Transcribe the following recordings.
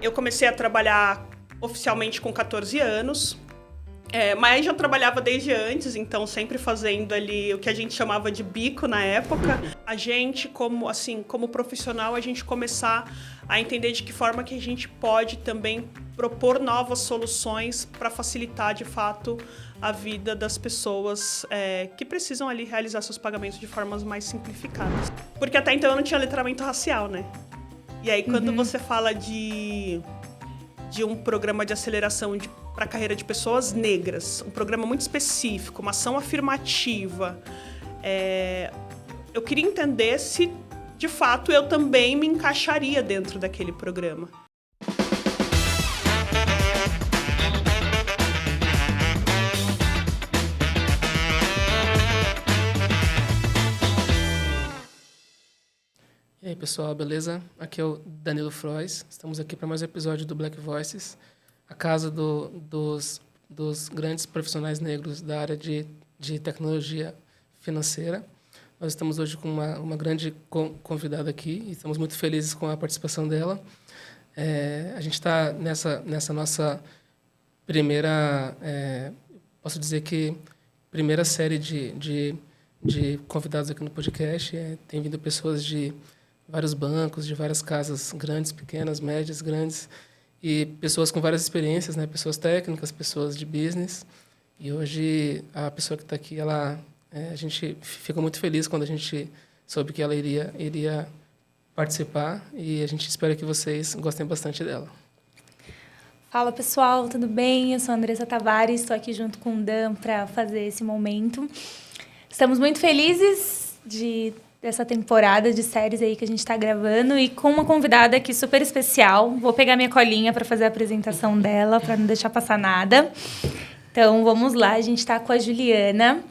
Eu comecei a trabalhar oficialmente com 14 anos, mas já trabalhava desde antes, então sempre fazendo ali o que a gente chamava de bico na época. A gente, como profissional, a gente começar a entender de que forma que a gente pode também propor novas soluções para facilitar, de fato, a vida das pessoas que precisam ali realizar seus pagamentos de formas mais simplificadas. Porque até então eu não tinha letramento racial, né? E aí, quando você fala de um programa de aceleração para a carreira de pessoas negras, um programa muito específico, uma ação afirmativa, eu queria entender se, de fato, eu também me encaixaria dentro daquele programa. E aí, pessoal, beleza? Aqui é o Danilo Frois. Estamos aqui para mais um episódio do Black Voices, a casa dos grandes profissionais negros da área de tecnologia financeira. Nós estamos hoje com uma grande convidada aqui e estamos muito felizes com a participação dela. A gente está nessa nossa primeira, posso dizer que primeira série de convidados aqui no podcast. Tem vindo pessoas de vários bancos, de várias casas grandes, pequenas, médias, grandes, e pessoas com várias experiências, né? Pessoas técnicas, pessoas de business. E hoje a pessoa que está aqui, a gente fica muito feliz quando a gente soube que ela iria participar, e a gente espera que vocês gostem bastante dela. Fala, pessoal, tudo bem? Eu sou a Andressa Tavares, estou aqui junto com o Dan para fazer esse momento. Estamos muito felizes dessa temporada de séries aí que a gente está gravando e com uma convidada aqui super especial. Vou pegar minha colinha para fazer a apresentação dela, para não deixar passar nada. Então, vamos lá. A gente está com a Juliana.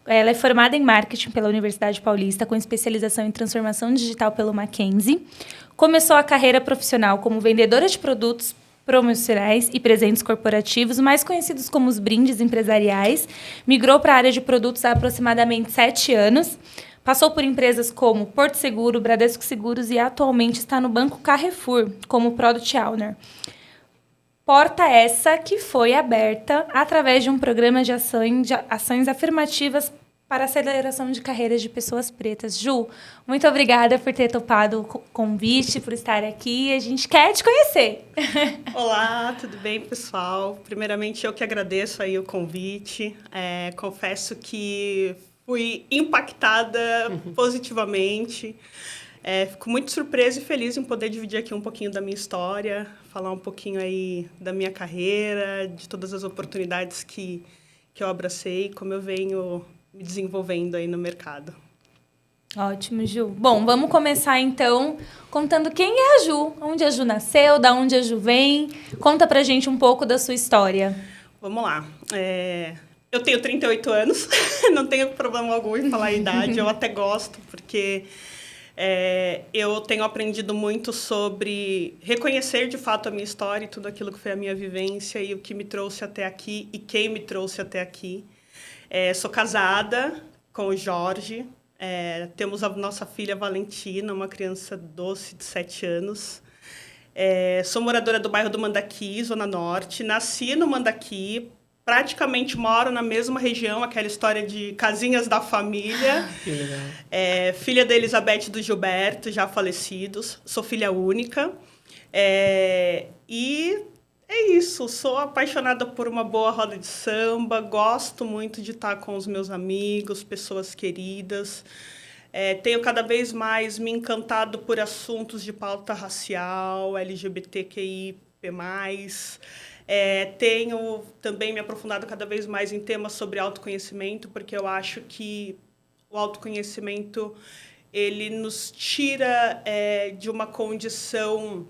Ela é formada em marketing pela Universidade Paulista, com especialização em transformação digital pelo Mackenzie. Começou a carreira profissional como vendedora de produtos promocionais e presentes corporativos, mais conhecidos como os brindes empresariais. Migrou para a área de produtos há aproximadamente 7 anos. Passou por empresas como Porto Seguro, Bradesco Seguros e atualmente está no Banco Carrefour como Product Owner. Porta essa que foi aberta através de um programa de ações afirmativas para a aceleração de carreiras de pessoas pretas. Ju, muito obrigada por ter topado o convite, por estar aqui. A gente quer te conhecer. Olá, tudo bem, pessoal? Primeiramente, eu que agradeço aí o convite. Confesso que fui impactada positivamente. Fico muito surpresa e feliz em poder dividir aqui um pouquinho da minha história, falar um pouquinho aí da minha carreira, de todas as oportunidades que eu abracei, como eu venho me desenvolvendo aí no mercado. Ótimo, Ju. Bom, vamos começar então contando quem é a Ju, onde a Ju nasceu, da onde a Ju vem. Conta pra gente um pouco da sua história. Vamos lá. Eu tenho 38 anos, não tenho problema algum em falar a idade, eu até gosto, porque eu tenho aprendido muito sobre reconhecer de fato a minha história e tudo aquilo que foi a minha vivência e o que me trouxe até aqui e quem me trouxe até aqui. Sou casada com o Jorge, temos a nossa filha Valentina, uma criança doce de 7 anos. Sou moradora do bairro do Mandaki, Zona Norte, nasci no Mandaki, praticamente moro na mesma região, aquela história de casinhas da família. Que legal. Filha da Elizabeth e do Gilberto, já falecidos. Sou filha única. E é isso. Sou apaixonada por uma boa roda de samba. Gosto muito de estar com os meus amigos, pessoas queridas. Tenho cada vez mais me encantado por assuntos de pauta racial, LGBTQI+. Tenho também me aprofundado cada vez mais em temas sobre autoconhecimento, porque eu acho que o autoconhecimento ele nos tira de uma condição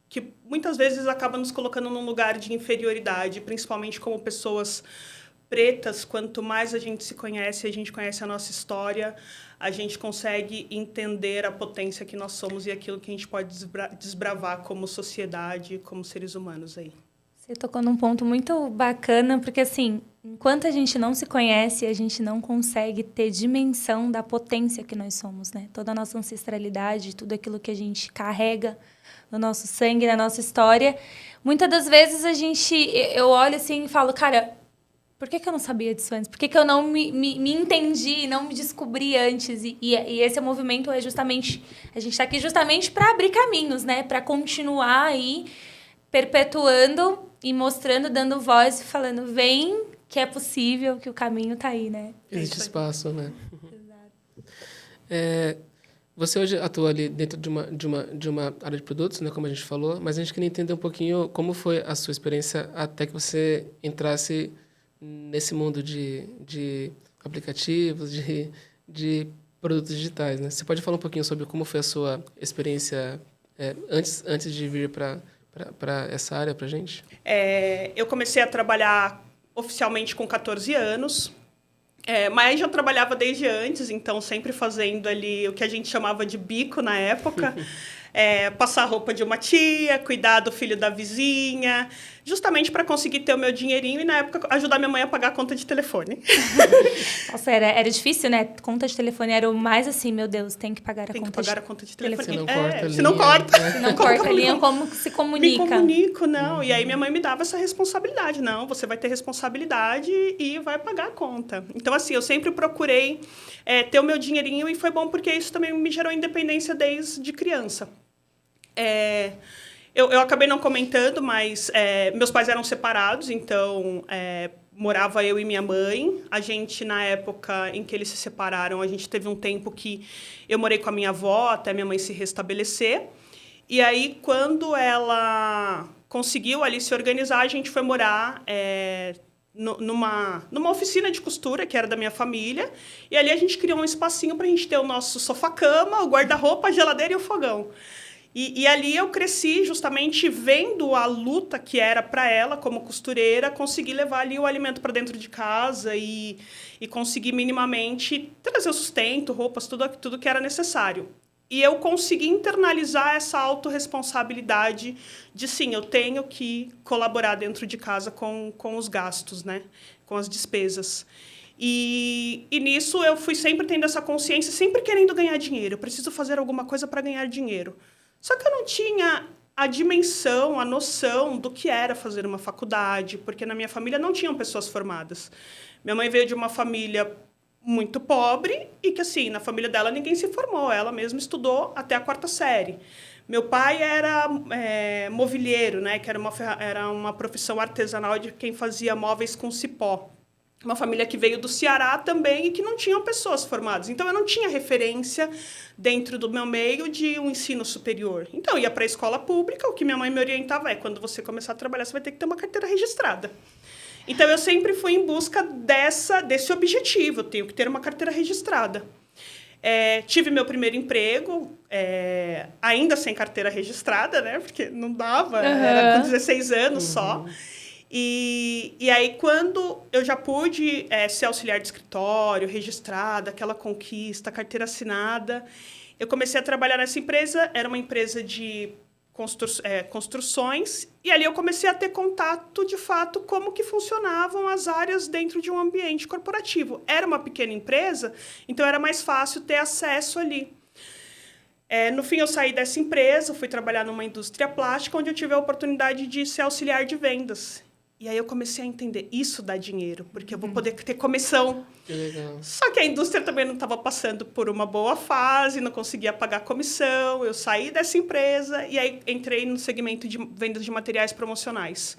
que muitas vezes acaba nos colocando num lugar de inferioridade, principalmente como pessoas pretas. Quanto mais a gente se conhece, a gente conhece a nossa história, a gente consegue entender a potência que nós somos e aquilo que a gente pode desbravar como sociedade, como seres humanos aí. Você tocou num ponto muito bacana, porque assim, enquanto a gente não se conhece, a gente não consegue ter dimensão da potência que nós somos, né? Toda a nossa ancestralidade, tudo aquilo que a gente carrega no nosso sangue, na nossa história. Muitas das vezes eu olho assim e falo, cara, por que eu não sabia disso antes? Por que eu não me entendi, não me descobri antes? E esse movimento é justamente... A gente está aqui justamente para abrir caminhos, né? Para continuar aí perpetuando e mostrando, dando voz, falando, vem, que é possível, que o caminho está aí, né? Existe espaço, né? Exato. Você hoje atua ali dentro de uma área de produtos, né, como a gente falou, mas a gente queria entender um pouquinho como foi a sua experiência até que você entrasse nesse mundo de aplicativos, de produtos digitais, né? Você pode falar um pouquinho sobre como foi a sua experiência antes de vir para essa área para a gente? Eu comecei a trabalhar oficialmente com 14 anos, mas já trabalhava desde antes, então sempre fazendo ali o que a gente chamava de bico na época. Passar a roupa de uma tia, cuidar do filho da vizinha, justamente para conseguir ter o meu dinheirinho e, na época, ajudar minha mãe a pagar a conta de telefone. Nossa, era difícil, né? Conta de telefone era o mais assim, meu Deus, tem que pagar a conta de telefone. Tem que pagar a conta de telefone. Se não corta a linha. Se não corta. Se não corta a linha, como se comunica? Me comunico, não. E aí minha mãe me dava essa responsabilidade. Não, você vai ter responsabilidade e vai pagar a conta. Então, assim, eu sempre procurei ter o meu dinheirinho e foi bom porque isso também me gerou independência desde criança. Eu acabei não comentando, mas meus pais eram separados, então morava eu e minha mãe. A gente, na época em que eles se separaram, a gente teve um tempo que eu morei com a minha avó até minha mãe se restabelecer. E aí, quando ela conseguiu ali se organizar, a gente foi morar numa oficina de costura, que era da minha família. E ali a gente criou um espacinho para a gente ter o nosso sofá-cama, o guarda-roupa, a geladeira e o fogão. E ali eu cresci justamente vendo a luta que era para ela, como costureira, conseguir levar ali o alimento para dentro de casa e conseguir minimamente trazer o sustento, roupas, tudo que era necessário. E eu consegui internalizar essa autorresponsabilidade de, sim, eu tenho que colaborar dentro de casa com os gastos, né? Com as despesas. E nisso eu fui sempre tendo essa consciência, sempre querendo ganhar dinheiro. Eu preciso fazer alguma coisa para ganhar dinheiro. Só que eu não tinha a dimensão, a noção do que era fazer uma faculdade, porque na minha família não tinham pessoas formadas. Minha mãe veio de uma família muito pobre e que, assim, na família dela ninguém se formou. Ela mesma estudou até a 4ª série. Meu pai era movilheiro, né, que era uma profissão artesanal de quem fazia móveis com cipó. Uma família que veio do Ceará também e que não tinham pessoas formadas. Então, eu não tinha referência dentro do meu meio de um ensino superior. Então, eu ia para a escola pública, o que minha mãe me orientava quando você começar a trabalhar, você vai ter que ter uma carteira registrada. Então, eu sempre fui em busca desse objetivo, eu tenho que ter uma carteira registrada. Tive meu primeiro emprego, ainda sem carteira registrada, né? Porque não dava, era com 16 anos só. E aí, quando eu já pude ser auxiliar de escritório, registrada, aquela conquista, carteira assinada, eu comecei a trabalhar nessa empresa. Era uma empresa de construções. E ali eu comecei a ter contato, de fato, como que funcionavam as áreas dentro de um ambiente corporativo. Era uma pequena empresa, então era mais fácil ter acesso ali. No fim, eu saí dessa empresa, fui trabalhar numa indústria plástica, onde eu tive a oportunidade de ser auxiliar de vendas. E aí eu comecei a entender, isso dá dinheiro, porque eu vou poder ter comissão. Que legal. Só que a indústria também não estava passando por uma boa fase, não conseguia pagar comissão. Eu saí dessa empresa e aí entrei no segmento de vendas de materiais promocionais.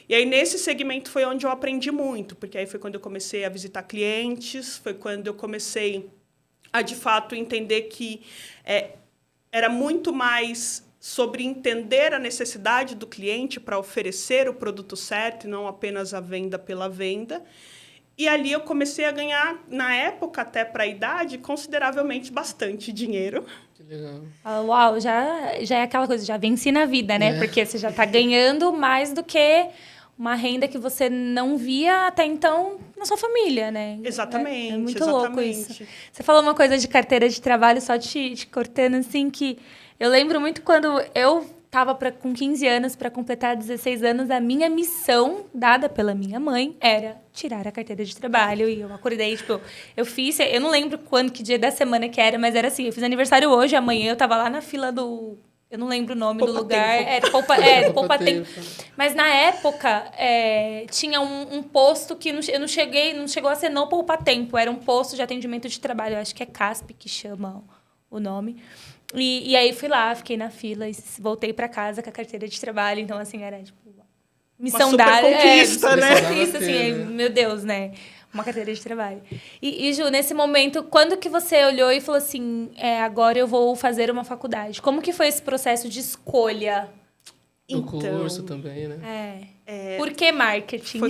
E aí, nesse segmento, foi onde eu aprendi muito, porque aí foi quando eu comecei a visitar clientes, foi quando eu comecei a, de fato, entender que era muito mais sobre entender a necessidade do cliente para oferecer o produto certo e não apenas a venda pela venda. E ali eu comecei a ganhar, na época, até para a idade, consideravelmente bastante dinheiro. Que legal. Uau, já é aquela coisa, já venci na vida, né? Porque você já está ganhando mais do que uma renda que você não via até então na sua família, né? Exatamente. É muito exatamente. louco isso. Você falou uma coisa de carteira de trabalho, só te cortando, assim, que eu lembro muito quando eu estava com 15 anos para completar 16 anos, a minha missão, dada pela minha mãe, era tirar a carteira de trabalho. E eu acordei, tipo, eu não lembro que dia da semana que era, mas era assim, eu fiz aniversário hoje, amanhã eu tava lá na fila do... Eu não lembro o nome do lugar. Era Poupa Tempo. Mas na época, tinha um posto que não chegou a ser não Poupa Tempo. Era um posto de atendimento de trabalho. Eu acho que é CASP que chama o nome. E aí fui lá, fiquei na fila e voltei para casa com a carteira de trabalho. Então, assim, era tipo missão dada. Conquista, né? Conquista, assim, meu Deus, né? Uma carteira de trabalho. E, Ju, nesse momento, quando que você olhou e falou assim, agora eu vou fazer uma faculdade? Como que foi esse processo de escolha? Do curso também, né? Por que marketing?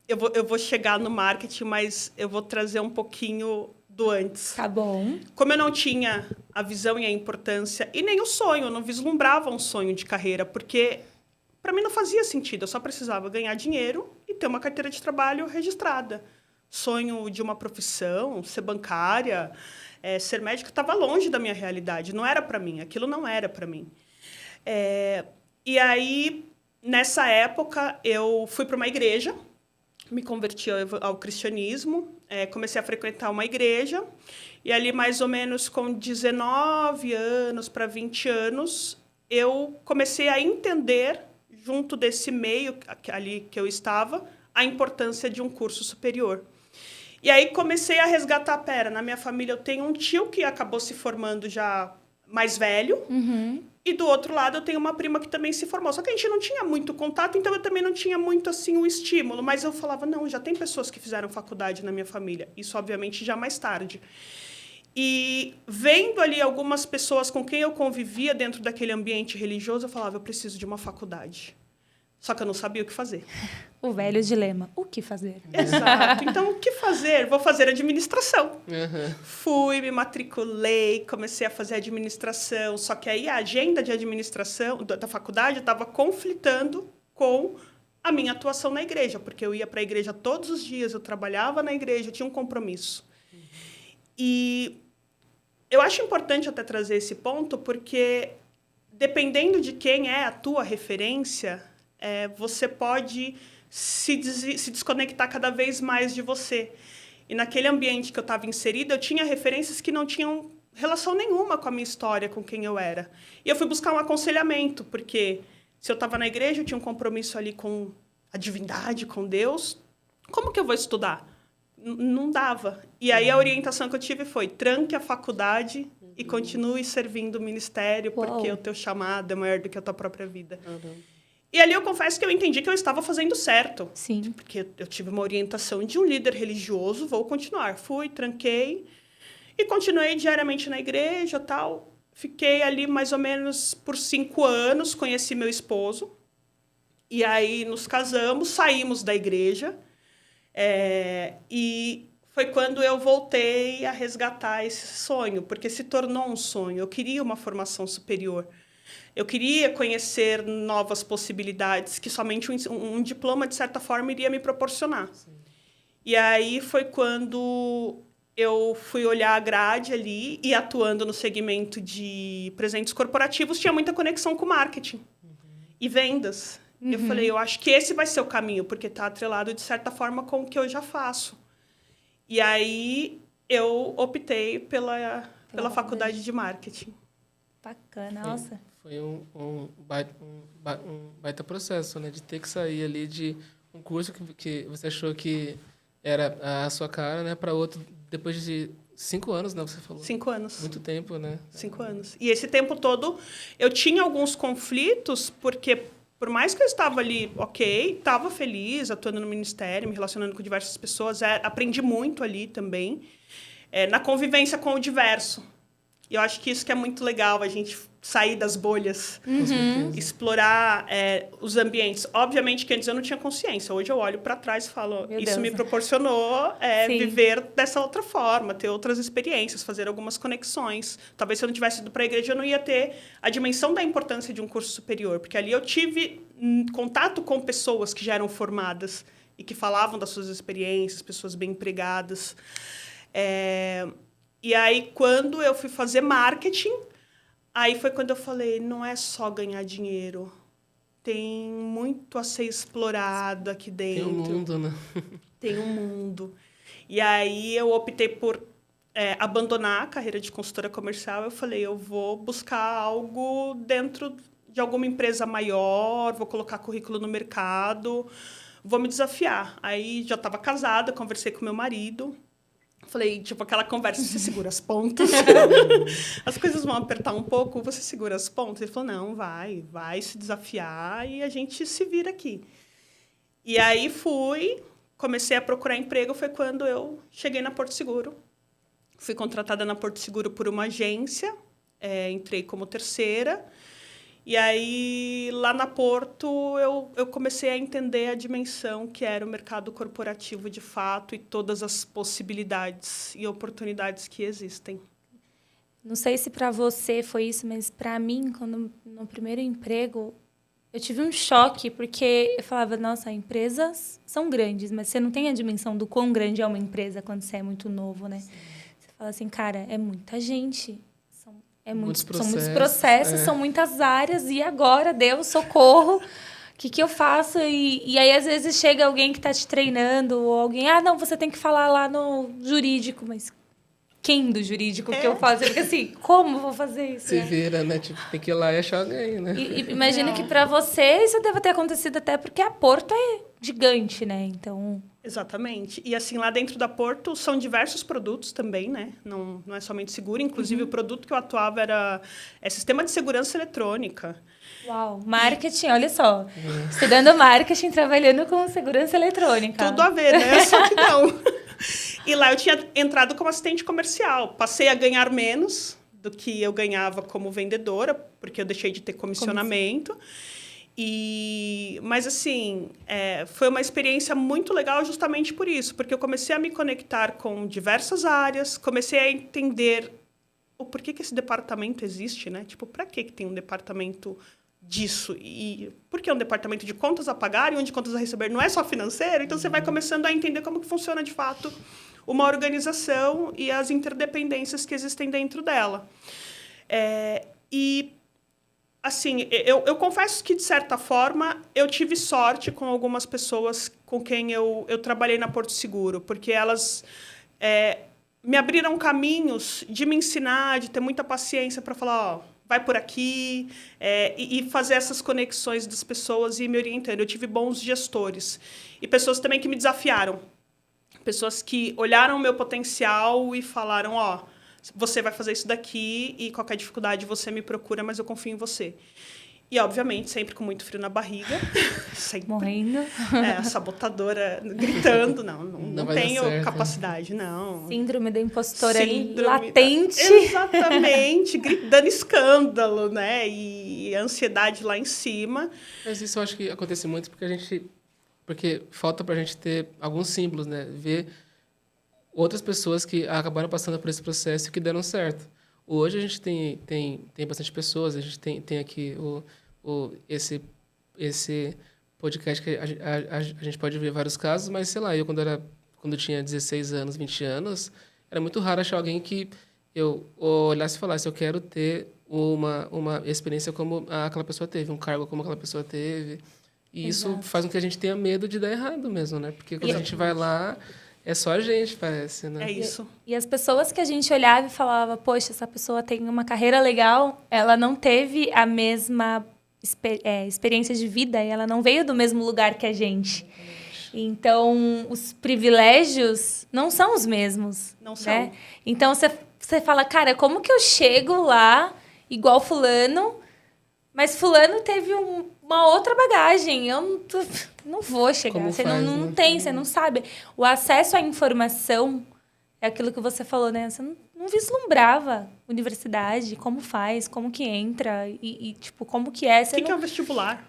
Eu vou chegar no marketing, mas eu vou trazer um pouquinho do antes. Tá bom. Como eu não tinha a visão e a importância, e nem o sonho, eu não vislumbrava um sonho de carreira, porque para mim não fazia sentido, eu só precisava ganhar dinheiro e ter uma carteira de trabalho registrada. Sonho de uma profissão, ser bancária, ser médica, estava longe da minha realidade, não era para mim, aquilo não era para mim. E aí, nessa época, eu fui para uma igreja, me converti ao cristianismo, comecei a frequentar uma igreja, e ali, mais ou menos com 19 anos para 20 anos, eu comecei a entender, junto desse meio ali que eu estava, a importância de um curso superior. E aí comecei a resgatar, na minha família eu tenho um tio que acabou se formando já mais velho, e do outro lado eu tenho uma prima que também se formou. Só que a gente não tinha muito contato, então eu também não tinha muito assim o estímulo, mas eu falava, não, já tem pessoas que fizeram faculdade na minha família. Isso, obviamente, já mais tarde. E vendo ali algumas pessoas com quem eu convivia dentro daquele ambiente religioso, eu falava, eu preciso de uma faculdade. Só que eu não sabia o que fazer. O velho dilema, o que fazer? Exato. Então, o que fazer? Vou fazer administração. Fui, me matriculei, comecei a fazer administração. Só que aí a agenda de administração da faculdade estava conflitando com a minha atuação na igreja, porque eu ia para a igreja todos os dias, eu trabalhava na igreja, eu tinha um compromisso. E eu acho importante até trazer esse ponto, porque dependendo de quem é a tua referência, você pode se desconectar cada vez mais de você. E naquele ambiente que eu estava inserida, eu tinha referências que não tinham relação nenhuma com a minha história, com quem eu era. E eu fui buscar um aconselhamento, porque se eu estava na igreja, eu tinha um compromisso ali com a divindade, com Deus. Como que eu vou estudar? Não dava. E aí a orientação que eu tive foi, tranque a faculdade e continue servindo o ministério, porque o teu chamado é maior do que a tua própria vida. E ali eu confesso que eu entendi que eu estava fazendo certo. Sim. Porque eu tive uma orientação de um líder religioso, vou continuar. Fui, tranquei e continuei diariamente na igreja, tal. Fiquei ali mais ou menos por 5 anos, conheci meu esposo. E aí nos casamos, saímos da igreja. E foi quando eu voltei a resgatar esse sonho, porque se tornou um sonho. Eu queria uma formação superior. Eu queria conhecer novas possibilidades que somente um diploma, de certa forma, iria me proporcionar. Sim. E aí foi quando eu fui olhar a grade ali e, atuando no segmento de presentes corporativos, tinha muita conexão com marketing e vendas. Eu falei, eu acho que esse vai ser o caminho, porque está atrelado, de certa forma, com o que eu já faço. E aí eu optei pela faculdade de marketing. Bacana, nossa. Foi um baita processo, né? De ter que sair ali de um curso que você achou que era a sua cara, né? Para outro, depois de 5 anos, né? Você falou. 5 anos. Muito tempo, né? 5 anos. E esse tempo todo, eu tinha alguns conflitos, porque por mais que eu estava ali, estava feliz, atuando no ministério, me relacionando com diversas pessoas, aprendi muito ali também, na convivência com o diverso. E eu acho que isso que é muito legal, a gente sair das bolhas, explorar os ambientes. Obviamente que antes eu não tinha consciência. Hoje eu olho para trás e falo, isso me proporcionou viver dessa outra forma, ter outras experiências, fazer algumas conexões. Talvez se eu não tivesse ido para a igreja, eu não ia ter a dimensão da importância de um curso superior, porque ali eu tive contato com pessoas que já eram formadas e que falavam das suas experiências, pessoas bem empregadas. E aí, quando eu fui fazer marketing, Aí foi quando eu falei, não é só ganhar dinheiro. Tem muito a ser explorado aqui dentro. Tem um mundo, né? Tem um mundo. E aí eu optei por abandonar a carreira de consultora comercial. Eu falei, eu vou buscar algo dentro de alguma empresa maior, vou colocar currículo no mercado, vou me desafiar. Aí já estava casada, conversei com meu marido. Falei, tipo, aquela conversa, você segura as pontas. As coisas vão apertar um pouco, você segura as pontas. Ele falou, não, vai se desafiar e a gente se vira aqui. E aí comecei a procurar emprego, foi quando eu cheguei na Porto Seguro. Fui contratada na Porto Seguro por uma agência, entrei como terceira. E aí, lá na Porto, eu comecei a entender a dimensão que era o mercado corporativo de fato e todas as possibilidades e oportunidades que existem. Não sei se para você foi isso, mas para mim, quando no primeiro emprego, eu tive um choque, porque eu falava, nossa, empresas são grandes, mas você não tem a dimensão do quão grande é uma empresa quando você é muito novo, né? Sim. Você fala assim, cara, é muita gente. São muitos processos, são muitas áreas, e agora, Deus, socorro, o que eu faço? E aí, às vezes, chega alguém que está te treinando, ou alguém, não, você tem que falar lá no jurídico, mas quem do jurídico que eu faço? Porque assim, como eu vou fazer isso? Se vira, né? Tipo, tem que ir lá e achar alguém, né? E imagino que para você isso deve ter acontecido até porque a Porto é gigante, né? Então... Exatamente. E assim, lá dentro da Porto são diversos produtos também, né? Não é somente seguro. Inclusive, o produto que eu atuava era sistema de segurança eletrônica. Uau, marketing, olha só. Estudando marketing, trabalhando com segurança eletrônica. Tudo a ver, né? Só que não. E lá eu tinha entrado como assistente comercial. Passei a ganhar menos do que eu ganhava como vendedora, porque eu deixei de ter comissionamento. Mas, assim, foi uma experiência muito legal justamente por isso, porque eu comecei a me conectar com diversas áreas, comecei a entender o porquê que esse departamento existe, né? Tipo, para que tem um departamento disso? E por que um departamento de contas a pagar e um de contas a receber? Não é só financeiro? Então, você vai começando a entender como que funciona, de fato, uma organização e as interdependências que existem dentro dela. Assim, eu confesso que, de certa forma, eu tive sorte com algumas pessoas com quem eu trabalhei na Porto Seguro, porque elas me abriram caminhos de me ensinar, de ter muita paciência para falar, vai por aqui, e fazer essas conexões das pessoas e ir me orientando. Eu tive bons gestores e pessoas também que me desafiaram, pessoas que olharam o meu potencial e falaram, você vai fazer isso daqui e qualquer dificuldade você me procura, mas eu confio em você. E, obviamente, sempre com muito frio na barriga. Sempre. Morrendo. A sabotadora gritando. Não tenho capacidade, não. Síndrome da impostora latente. Exatamente. Dando escândalo, né? E ansiedade lá em cima. Mas isso eu acho que acontece muito porque falta pra gente ter alguns símbolos, né? Ver outras pessoas que acabaram passando por esse processo e que deram certo. Hoje a gente tem bastante pessoas, a gente tem aqui esse podcast que a gente pode ver vários casos, mas, sei lá, quando eu tinha 16 anos, 20 anos, era muito raro achar alguém que eu olhasse e falasse, eu quero ter uma experiência como aquela pessoa teve, um cargo como aquela pessoa teve. E isso faz com que a gente tenha medo de dar errado mesmo, né? Porque quando a gente vai lá... É só a gente, parece, né? É isso. E as pessoas que a gente olhava e falava, poxa, essa pessoa tem uma carreira legal, ela não teve a mesma experiência de vida e ela não veio do mesmo lugar que a gente. Então, os privilégios não são os mesmos. Não são. Né? Então, você fala, cara, como que eu chego lá igual fulano, mas fulano teve uma outra bagagem. Eu não vou chegar. Como você faz, não né? tem, você não sabe. O acesso à informação é aquilo que você falou, né? Você não vislumbrava universidade, como faz, como que entra e tipo, como que é. O que é o vestibular?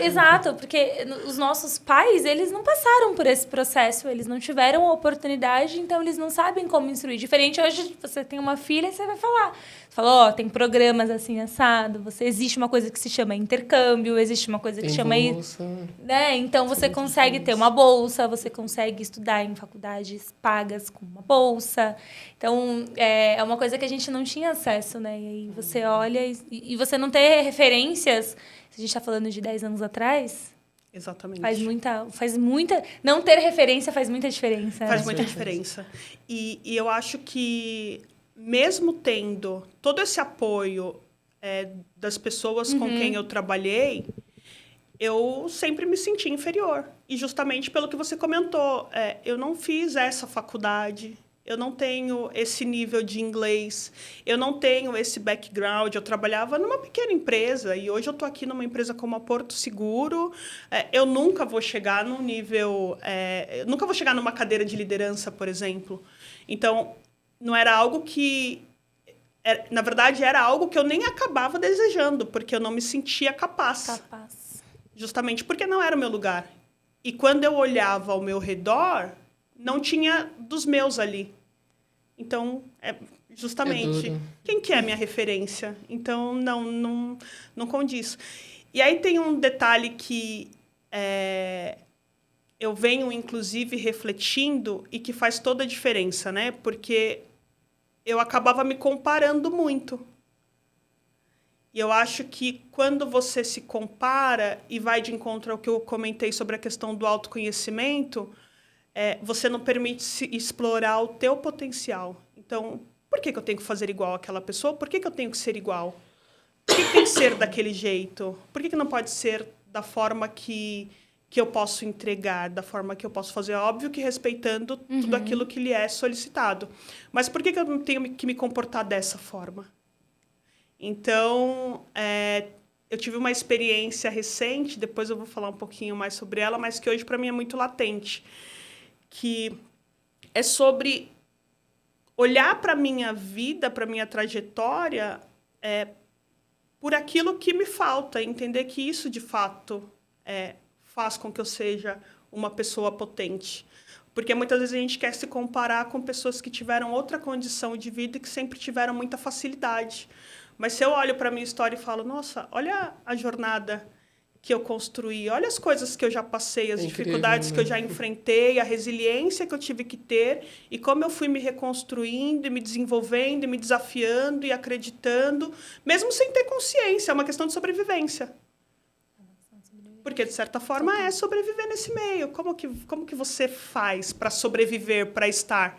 Exato, porque os nossos pais, eles não passaram por esse processo, eles não tiveram a oportunidade, então eles não sabem como instruir. Diferente hoje, você tem uma filha e você vai falar. Você fala, tem programas assim, assado, existe uma coisa que se chama intercâmbio, existe uma coisa que se chama... bolsa. Né? Então, você consegue ter uma bolsa, você consegue estudar em faculdades pagas com uma bolsa. Então, é uma coisa que a gente não tinha acesso, né? E aí você olha e você não ter referências, se a gente está falando de 10 anos atrás, Exatamente. faz muita... Não ter referência faz muita diferença. Faz né? muita diferença. E eu acho que, mesmo tendo todo esse apoio das pessoas com quem eu trabalhei, eu sempre me senti inferior. E justamente pelo que você comentou, eu não fiz essa faculdade, eu não tenho esse nível de inglês, eu não tenho esse background. Eu trabalhava numa pequena empresa e hoje eu estou aqui numa empresa como a Porto Seguro. Eu nunca vou chegar num nível... nunca vou chegar numa cadeira de liderança, por exemplo. Então, não era algo que... na verdade, era algo que eu nem acabava desejando, porque eu não me sentia capaz. Justamente porque não era o meu lugar. E quando eu olhava ao meu redor, não tinha dos meus ali. Então, justamente, quem que é a minha referência? Então, não condiz. E aí tem um detalhe que eu venho, inclusive, refletindo e que faz toda a diferença, né? Porque eu acabava me comparando muito. E eu acho que quando você se compara e vai de encontro ao que eu comentei sobre a questão do autoconhecimento, você não permite se explorar o teu potencial. Então, por que eu tenho que fazer igual àquela pessoa? Por que eu tenho que ser igual? Por que tem que ser daquele jeito? Por que não pode ser da forma que eu posso entregar, da forma que eu posso fazer? Óbvio que respeitando tudo aquilo que lhe é solicitado. Mas por que eu não tenho que me comportar dessa forma? Então, eu tive uma experiência recente, depois eu vou falar um pouquinho mais sobre ela, mas que hoje para mim é muito latente, que é sobre olhar para a minha vida, para a minha trajetória, por aquilo que me falta, entender que isso, de fato, faz com que eu seja uma pessoa potente. Porque muitas vezes a gente quer se comparar com pessoas que tiveram outra condição de vida e que sempre tiveram muita facilidade. Mas se eu olho para a minha história e falo, nossa, olha a jornada que eu construí, olha as coisas que eu já passei, as dificuldades que eu já enfrentei, a resiliência que eu tive que ter e como eu fui me reconstruindo e me desenvolvendo e me desafiando e acreditando, mesmo sem ter consciência, é uma questão de sobrevivência. Porque, de certa forma, é sobreviver nesse meio. Como que você faz para sobreviver, para estar?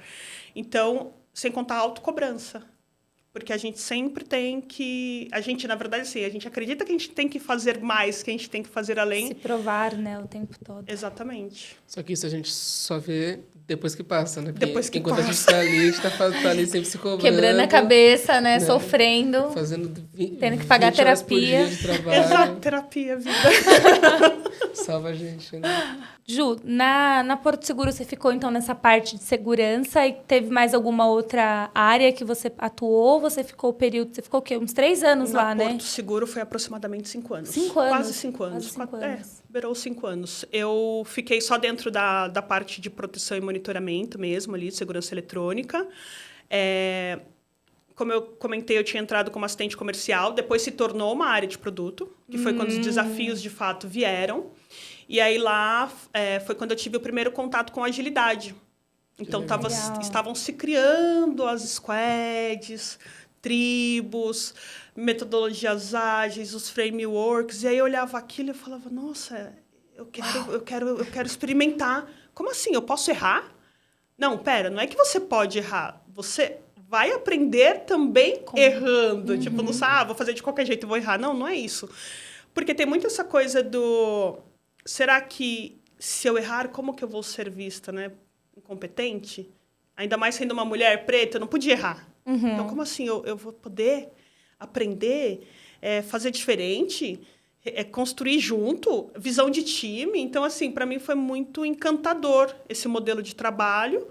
Então, sem contar a autocobrança. Porque a gente sempre tem que... A gente, na verdade, assim, a gente acredita que a gente tem que fazer mais, que a gente tem que fazer além. Se provar, né, o tempo todo. Exatamente. Só que isso a gente só vê depois que passa, né? Depois que enquanto passa. a gente tá ali, a gente tá ali sempre se cobrando. Quebrando a cabeça, né? Sofrendo. Tendo que pagar terapia. De trabalho. Exato, terapia, vida. Salva a gente, né? Ju, na Porto Seguro você ficou, então, nessa parte de segurança e teve mais alguma outra área que você atuou? Você ficou o quê? Uns 3 anos lá, né? Porto Seguro foi aproximadamente 5 anos. 5 anos? Quase 5 anos. Beirou 5 anos. Eu fiquei só dentro da parte de proteção e monitoramento mesmo, ali, de segurança eletrônica. Como eu comentei, eu tinha entrado como assistente comercial, depois se tornou uma área de produto, que foi quando os desafios, de fato, vieram. E aí, lá, foi quando eu tive o primeiro contato com agilidade. Então, estavam se criando as squads, tribos, metodologias ágeis, os frameworks. E aí, eu olhava aquilo e falava, nossa, eu quero experimentar. Como assim? Eu posso errar? Não, pera, não é que você pode errar. Você vai aprender também errando. Tipo, não sabe, vou fazer de qualquer jeito e vou errar. Não, não é isso. Porque tem muito essa coisa do... Será que, se eu errar, como que eu vou ser vista, né? Incompetente? Ainda mais sendo uma mulher preta, eu não podia errar. Então, como assim? Eu vou poder aprender, fazer diferente, construir junto, visão de time. Então, assim, para mim foi muito encantador esse modelo de trabalho.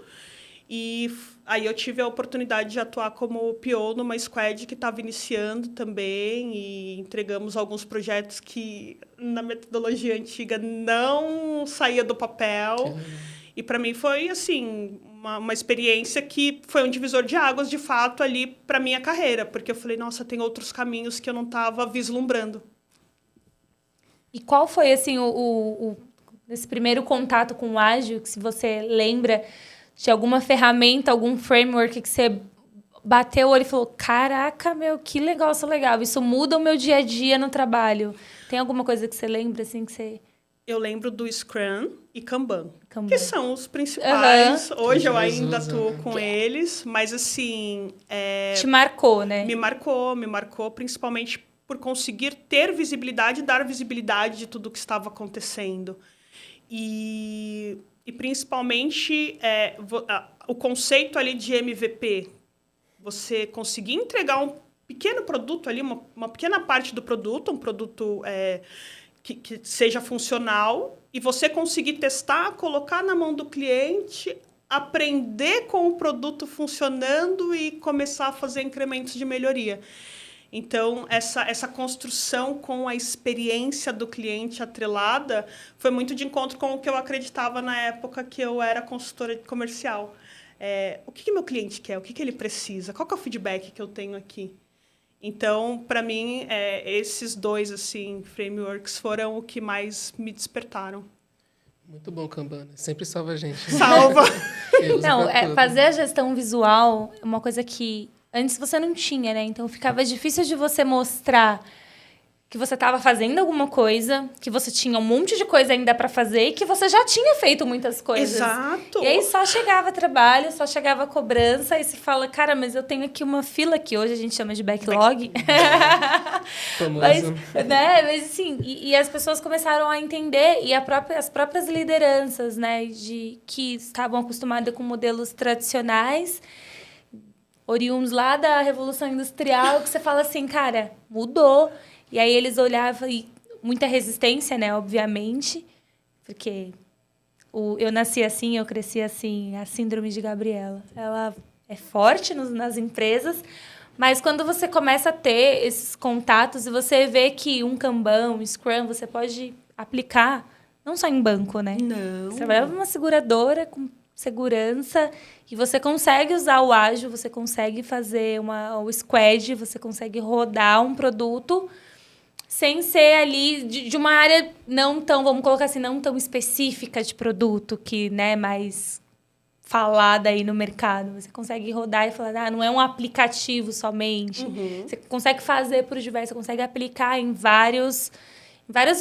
E aí eu tive a oportunidade de atuar como PO numa squad que estava iniciando também e entregamos alguns projetos que, na metodologia antiga, não saía do papel. E para mim foi, assim, uma experiência que foi um divisor de águas, de fato, ali para minha carreira. Porque eu falei, nossa, tem outros caminhos que eu não estava vislumbrando. E qual foi, assim, esse primeiro contato com o ágil, que se você lembra... de alguma ferramenta, algum framework que você bateu o olho e falou, caraca, meu, que negócio legal. Isso muda o meu dia a dia no trabalho. Tem alguma coisa que você lembra, assim, que você... Eu lembro do Scrum e Kanban, Kanban. que são os principais. Hoje eu Mais ainda usa, atuo né? com eles, mas assim, Te marcou, né? me marcou principalmente por conseguir ter visibilidade e dar visibilidade de tudo que estava acontecendo. E principalmente o conceito ali de MVP, você conseguir entregar um pequeno produto ali, uma pequena parte do produto, um produto que seja funcional, e você conseguir testar, colocar na mão do cliente, aprender com o produto funcionando e começar a fazer incrementos de melhoria. Então, essa construção com a experiência do cliente atrelada foi muito de encontro com o que eu acreditava na época que eu era consultora comercial. O que meu cliente quer? O que ele precisa? Qual que é o feedback que eu tenho aqui? Então, para mim, esses dois assim, frameworks foram o que mais me despertaram. Muito bom, Kanban. Sempre salva a gente. Salva! Não, fazer a gestão visual é uma coisa que antes você não tinha, né? Então ficava difícil de você mostrar que você estava fazendo alguma coisa, que você tinha um monte de coisa ainda para fazer e que você já tinha feito muitas coisas. Exato! E aí só chegava trabalho, só chegava cobrança, e se fala, cara, mas eu tenho aqui uma fila que hoje a gente chama de backlog. Mas, né? Mas assim, e as pessoas começaram a entender, e as próprias lideranças, né, que estavam acostumadas com modelos tradicionais, oriundos lá da Revolução Industrial, que você fala assim, cara, mudou. E aí eles olhavam, e muita resistência, né, obviamente, porque eu nasci assim, eu cresci assim, a síndrome de Gabriela. Ela é forte nas empresas, mas quando você começa a ter esses contatos e você vê que um Kanban, um Scrum, você pode aplicar, não só em banco, né? Não. Você trabalha numa seguradora com segurança e você consegue usar o ágil, você consegue fazer o squad, você consegue rodar um produto sem ser ali de uma área não tão, vamos colocar assim, não tão específica de produto, que, né, mais falada aí no mercado. Você consegue rodar e falar, não é um aplicativo somente. Uhum. Você consegue fazer por diversos, você consegue aplicar em vários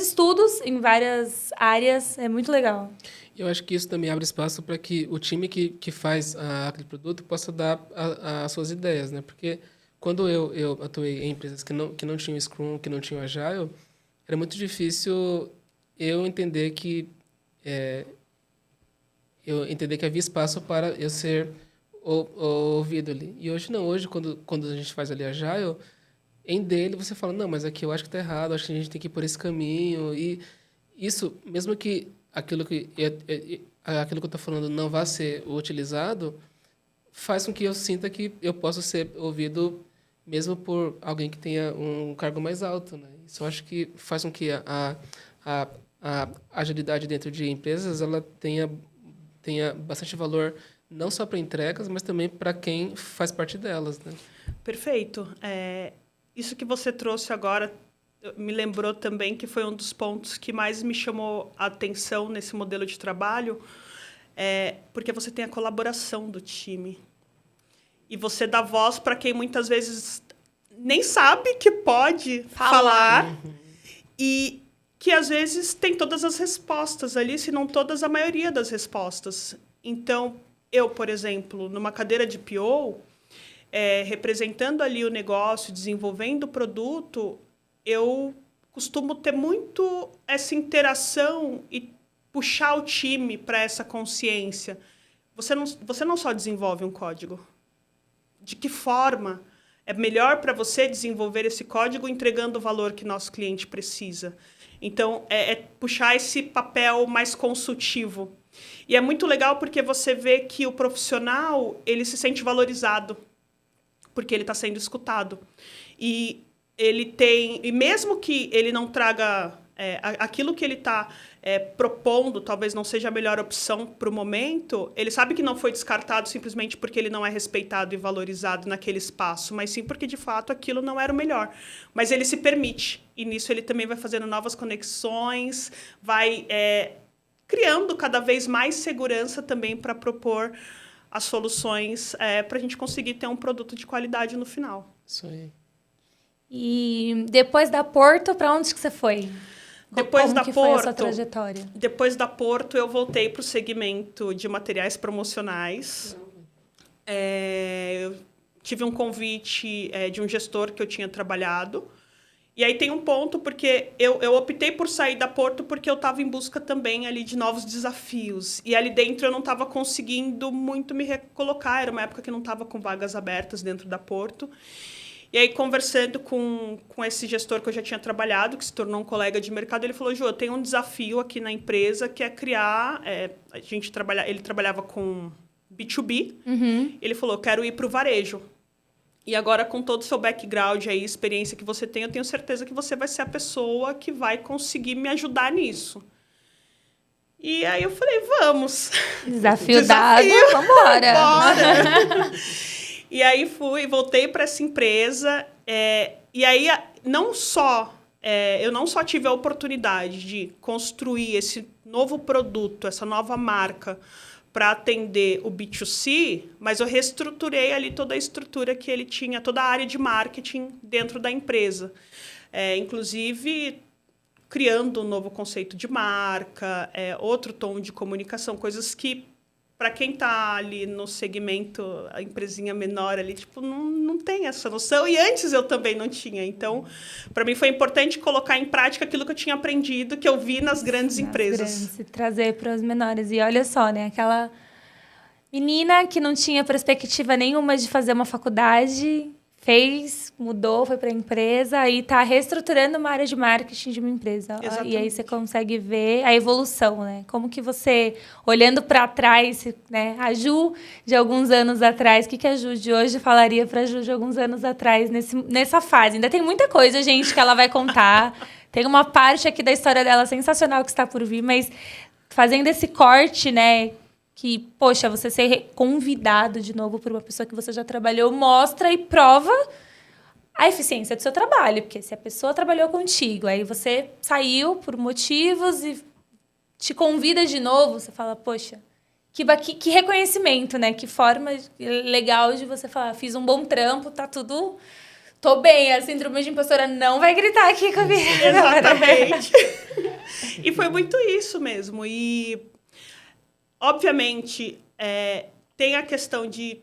estudos, em várias áreas. É muito legal. Eu acho que isso também abre espaço para que o time que faz aquele produto possa dar as suas ideias, né? Porque quando eu atuei em empresas que não tinham Scrum, que não tinham Agile, era muito difícil eu entender que havia espaço para eu ser ouvido ali. E hoje não. Hoje, quando a gente faz ali Agile, em dele você fala, não, mas aqui eu acho que está errado, acho que a gente tem que ir por esse caminho. E isso, mesmo que aquilo que eu estou falando não vá ser utilizado, faz com que eu sinta que eu possa ser ouvido mesmo por alguém que tenha um cargo mais alto, né? Isso eu acho que faz com que a agilidade dentro de empresas ela tenha bastante valor, não só para entregas, mas também para quem faz parte delas, né? Perfeito. Isso que você trouxe agora me lembrou também que foi um dos pontos que mais me chamou a atenção nesse modelo de trabalho, porque você tem a colaboração do time. E você dá voz para quem muitas vezes nem sabe que pode falar. Uhum. E que, às vezes, tem todas as respostas ali, se não todas, a maioria das respostas. Então, eu, por exemplo, numa cadeira de PO, representando ali o negócio, desenvolvendo o produto, eu costumo ter muito essa interação e puxar o time para essa consciência. Você não só desenvolve um código. De que forma é melhor para você desenvolver esse código entregando o valor que nosso cliente precisa? Então, puxar esse papel mais consultivo. E é muito legal porque você vê que o profissional ele se sente valorizado, porque ele está sendo escutado. E mesmo que ele não traga aquilo que ele está propondo, talvez não seja a melhor opção para o momento, ele sabe que não foi descartado simplesmente porque ele não é respeitado e valorizado naquele espaço, mas sim porque, de fato, aquilo não era o melhor. Mas ele se permite, e nisso ele também vai fazendo novas conexões, vai criando cada vez mais segurança também para propor as soluções para a gente conseguir ter um produto de qualidade no final. Isso aí. E depois da Porto, para onde que você foi? Como que foi a sua trajetória? Depois da Porto, eu voltei para o segmento de materiais promocionais. Eu tive um convite de um gestor que eu tinha trabalhado. E aí tem um ponto, porque eu optei por sair da Porto porque eu estava em busca também ali de novos desafios. E ali dentro eu não estava conseguindo muito me recolocar. Era uma época que não estava com vagas abertas dentro da Porto. E aí, conversando com esse gestor que eu já tinha trabalhado, que se tornou um colega de mercado, ele falou, Ju, eu tenho um desafio aqui na empresa, que é criar... ele trabalhava com B2B. Uhum. Ele falou, quero ir para o varejo. E agora, com todo o seu background aí, experiência que você tem, eu tenho certeza que você vai ser a pessoa que vai conseguir me ajudar nisso. E aí eu falei, vamos. Desafio dado, vamos embora. Bora. E aí voltei para essa empresa. E aí, eu não só tive a oportunidade de construir esse novo produto, essa nova marca, para atender o B2C, mas eu reestruturei ali toda a estrutura que ele tinha, toda a área de marketing dentro da empresa. Inclusive, criando um novo conceito de marca, outro tom de comunicação, coisas que, para quem está ali no segmento, a empresinha menor ali, tipo, não tem essa noção. E antes eu também não tinha. Então, para mim foi importante colocar em prática aquilo que eu tinha aprendido, que eu vi nas grandes empresas. E trazer para os menores. E olha só, né? Aquela menina que não tinha perspectiva nenhuma de fazer uma faculdade, mudou, foi para a empresa, aí está reestruturando uma área de marketing de uma empresa. Exatamente. E aí você consegue ver a evolução, né? Como que você, olhando para trás, né? A Ju de alguns anos atrás, o que a Ju de hoje falaria para a Ju de alguns anos atrás nessa fase? Ainda tem muita coisa, gente, que ela vai contar. Tem uma parte aqui da história dela sensacional que está por vir, mas fazendo esse corte, né? Que, poxa, você ser convidado de novo por uma pessoa que você já trabalhou, mostra e prova a eficiência do seu trabalho. Porque se a pessoa trabalhou contigo, aí você saiu por motivos e te convida de novo, você fala, poxa, que reconhecimento, né? Que forma legal de você falar, fiz um bom trampo, tá tudo... Tô bem, a síndrome de impostora não vai gritar aqui comigo. Exatamente. E foi muito isso mesmo. E... obviamente, tem a questão de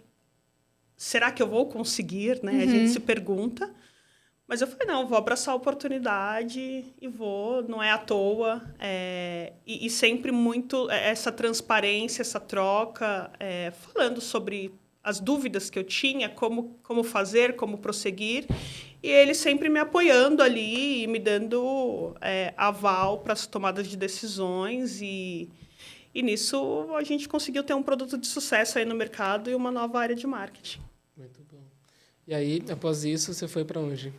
será que eu vou conseguir, né? Uhum. A gente se pergunta. Mas eu falei, não, vou abraçar a oportunidade e vou, não é à toa. E sempre muito essa transparência, essa troca, falando sobre as dúvidas que eu tinha, como fazer, como prosseguir. E ele sempre me apoiando ali e me dando aval para as tomadas de decisões. E nisso a gente conseguiu ter um produto de sucesso aí no mercado e uma nova área de marketing. Muito bom. E aí, após isso, você foi para onde?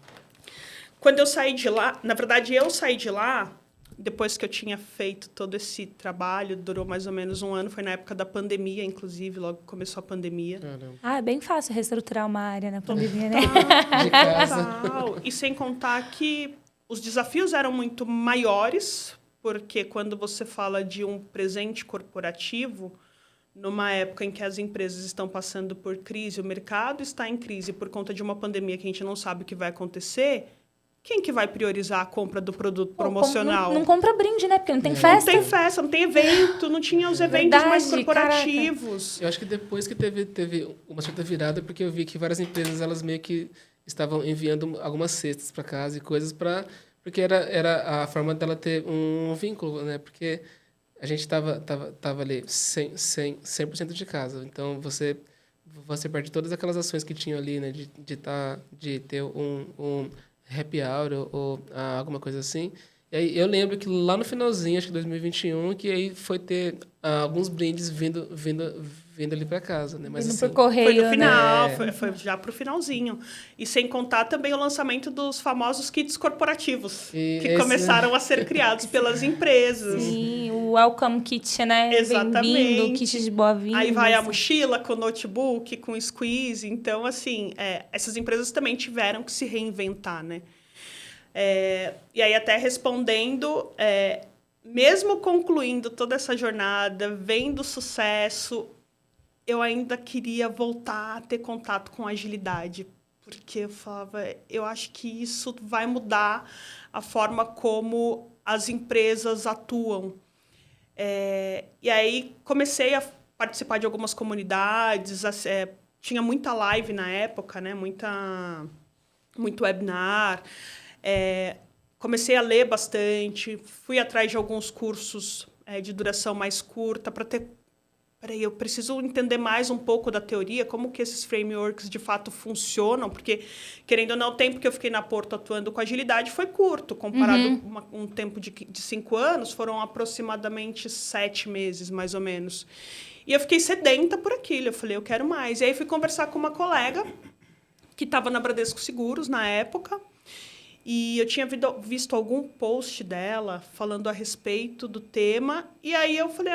Quando eu saí de lá, na verdade, eu saí de lá, depois que eu tinha feito todo esse trabalho, durou mais ou menos um ano, foi na época da pandemia, inclusive, logo começou a pandemia. Caramba. É bem fácil reestruturar uma área na pandemia, né? De casa. E sem contar que os desafios eram muito maiores, porque quando você fala de um presente corporativo, numa época em que as empresas estão passando por crise, o mercado está em crise por conta de uma pandemia que a gente não sabe o que vai acontecer, quem que vai priorizar a compra do produto promocional? Não compra brinde, né? Porque não tem festa. Não tem festa, não tem evento, não tinha os eventos mais corporativos. Caraca. Eu acho que depois que teve uma certa virada, porque eu vi que várias empresas, elas meio que estavam enviando algumas cestas para casa e coisas porque era a forma dela ter um vínculo, né? Porque a gente tava ali 100% de casa. Então, você perde todas aquelas ações que tinham ali, né? De ter um happy hour ou alguma coisa assim. E aí, eu lembro que lá no finalzinho, acho que 2021, que aí foi ter alguns brindes vindo ali para casa, né? Mas Vindo assim, por correio, Foi no final, né? foi já para o finalzinho. E sem contar também o lançamento dos famosos kits corporativos, que começaram a ser criados pelas empresas. Sim, o Welcome Kit, né? Exatamente. Bem-vindo, kit de boa-vinda. Aí vai a mochila com notebook, com squeeze. Então, assim, essas empresas também tiveram que se reinventar, né? E aí, até respondendo, mesmo concluindo toda essa jornada, vendo o sucesso, eu ainda queria voltar a ter contato com agilidade, porque eu falava, eu acho que isso vai mudar a forma como as empresas atuam. E aí comecei a participar de algumas comunidades, tinha muita live na época, né? Muito webinar. Comecei a ler bastante, fui atrás de alguns cursos de duração mais curta para ter... Peraí, eu preciso entender mais um pouco da teoria, como que esses frameworks de fato funcionam, porque, querendo ou não, o tempo que eu fiquei na Porto atuando com agilidade foi curto, comparado um tempo de 5 anos, foram aproximadamente 7 meses, mais ou menos. E eu fiquei sedenta por aquilo, eu falei, eu quero mais. E aí fui conversar com uma colega que estava na Bradesco Seguros na época, e eu tinha visto algum post dela falando a respeito do tema, e aí eu falei,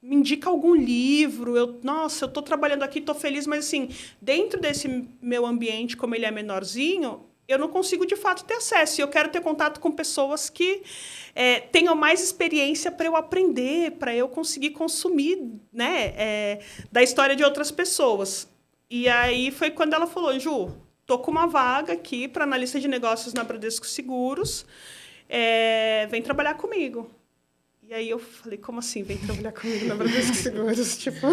me indica algum livro, nossa, eu estou trabalhando aqui, estou feliz, mas assim, dentro desse meu ambiente, como ele é menorzinho, eu não consigo, de fato, ter acesso. E eu quero ter contato com pessoas que tenham mais experiência para eu aprender, para eu conseguir consumir, né, da história de outras pessoas. E aí foi quando ela falou, Ju, estou com uma vaga aqui para analista de negócios na Bradesco Seguros, vem trabalhar comigo. E aí eu falei, como assim, vem trabalhar comigo na Bradesco Seguros? Tipo,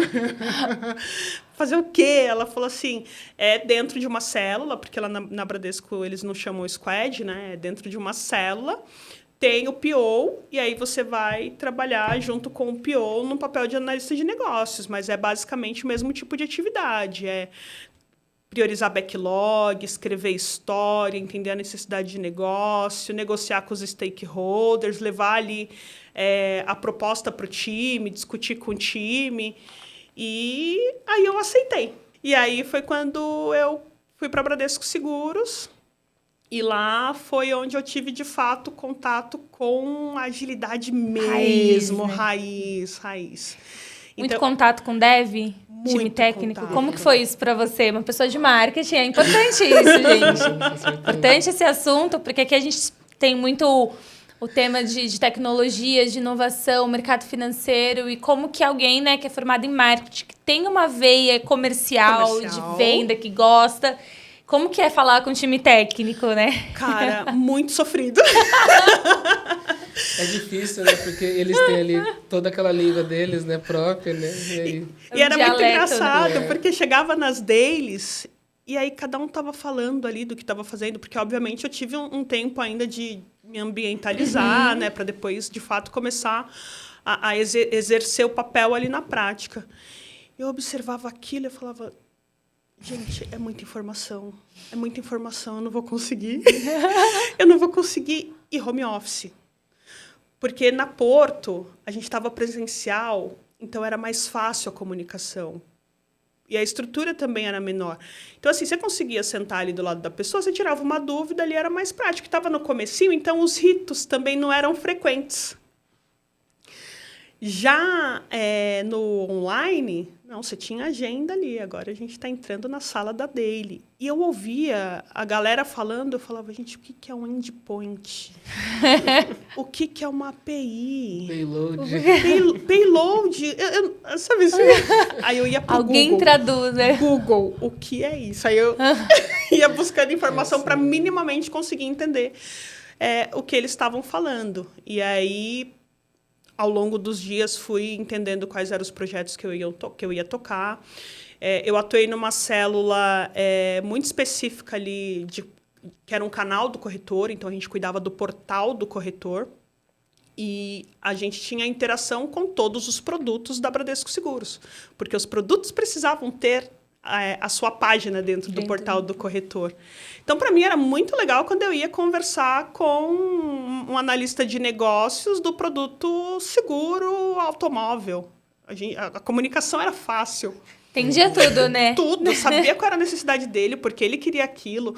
fazer o quê? Ela falou assim, dentro de uma célula, porque lá na Bradesco eles não chamam squad, né? É dentro de uma célula, tem o PO, e aí você vai trabalhar junto com o PO no papel de analista de negócios, mas é basicamente o mesmo tipo de atividade, priorizar backlog, escrever história, entender a necessidade de negócio, negociar com os stakeholders, levar ali a proposta para o time, discutir com o time. E aí eu aceitei. E aí foi quando eu fui para a Bradesco Seguros. E lá foi onde eu tive, de fato, contato com agilidade mesmo, raiz. Muito contato com dev? Time técnico? Contato. Como que foi isso para você? Uma pessoa de marketing, é importante isso, gente. É importante esse assunto, porque aqui a gente tem muito o tema de tecnologia, de inovação, mercado financeiro, e como que alguém, né, que é formado em marketing, que tem uma veia comercial, de venda, que gosta... Como que é falar com o time técnico, né? Cara, muito sofrido. É difícil, né? Porque eles têm ali toda aquela língua deles, né? Própria, né? E era muito engraçado, porque chegava nas dailies e aí cada um estava falando ali do que estava fazendo, porque, obviamente, eu tive um tempo ainda de me ambientalizar, né? Para depois, de fato, começar a exercer o papel ali na prática. Eu observava aquilo e falava... Gente, é muita informação, eu não vou conseguir. Eu não vou conseguir ir home office. Porque na Porto, a gente estava presencial, então era mais fácil a comunicação. E a estrutura também era menor. Então, assim, você conseguia sentar ali do lado da pessoa, você tirava uma dúvida, ali era mais prático. Estava no comecinho, então os ritos também não eram frequentes. Já no online, não, você tinha agenda ali. Agora a gente está entrando na sala da daily. E eu ouvia a galera falando, eu falava, gente, o que é um endpoint? O que é uma API? Payload. Sabe isso? Aí eu ia para o Google. Alguém traduz, né? Google, o que é isso? Aí eu ia buscando informação para minimamente conseguir entender o que eles estavam falando. E aí... Ao longo dos dias, fui entendendo quais eram os projetos que eu ia tocar. Eu atuei numa célula muito específica ali, que era um canal do corretor, então a gente cuidava do portal do corretor. E a gente tinha interação com todos os produtos da Bradesco Seguros, porque os produtos precisavam ter a sua página dentro do portal do corretor. Então, para mim, era muito legal quando eu ia conversar com um analista de negócios do produto seguro automóvel. A comunicação era fácil. Entendia tudo, né? Tudo. Eu sabia qual era a necessidade dele, porque ele queria aquilo,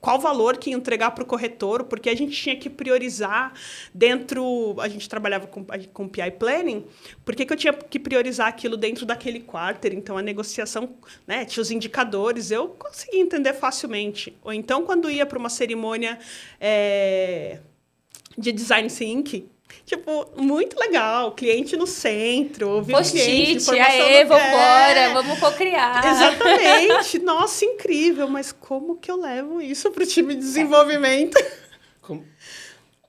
qual valor que ia entregar para o corretor, porque a gente tinha que priorizar dentro... A gente trabalhava com PI Planning, por que eu tinha que priorizar aquilo dentro daquele quarter? Então, a negociação, né, tinha os indicadores, eu conseguia entender facilmente. Ou então, quando ia para uma cerimônia de Design Think, Tipo, muito legal. Cliente no centro, ouvir o cliente. Post-it, aê, vambora, vamos cocriar. Exatamente. Nossa, incrível. Mas como que eu levo isso para o time de desenvolvimento?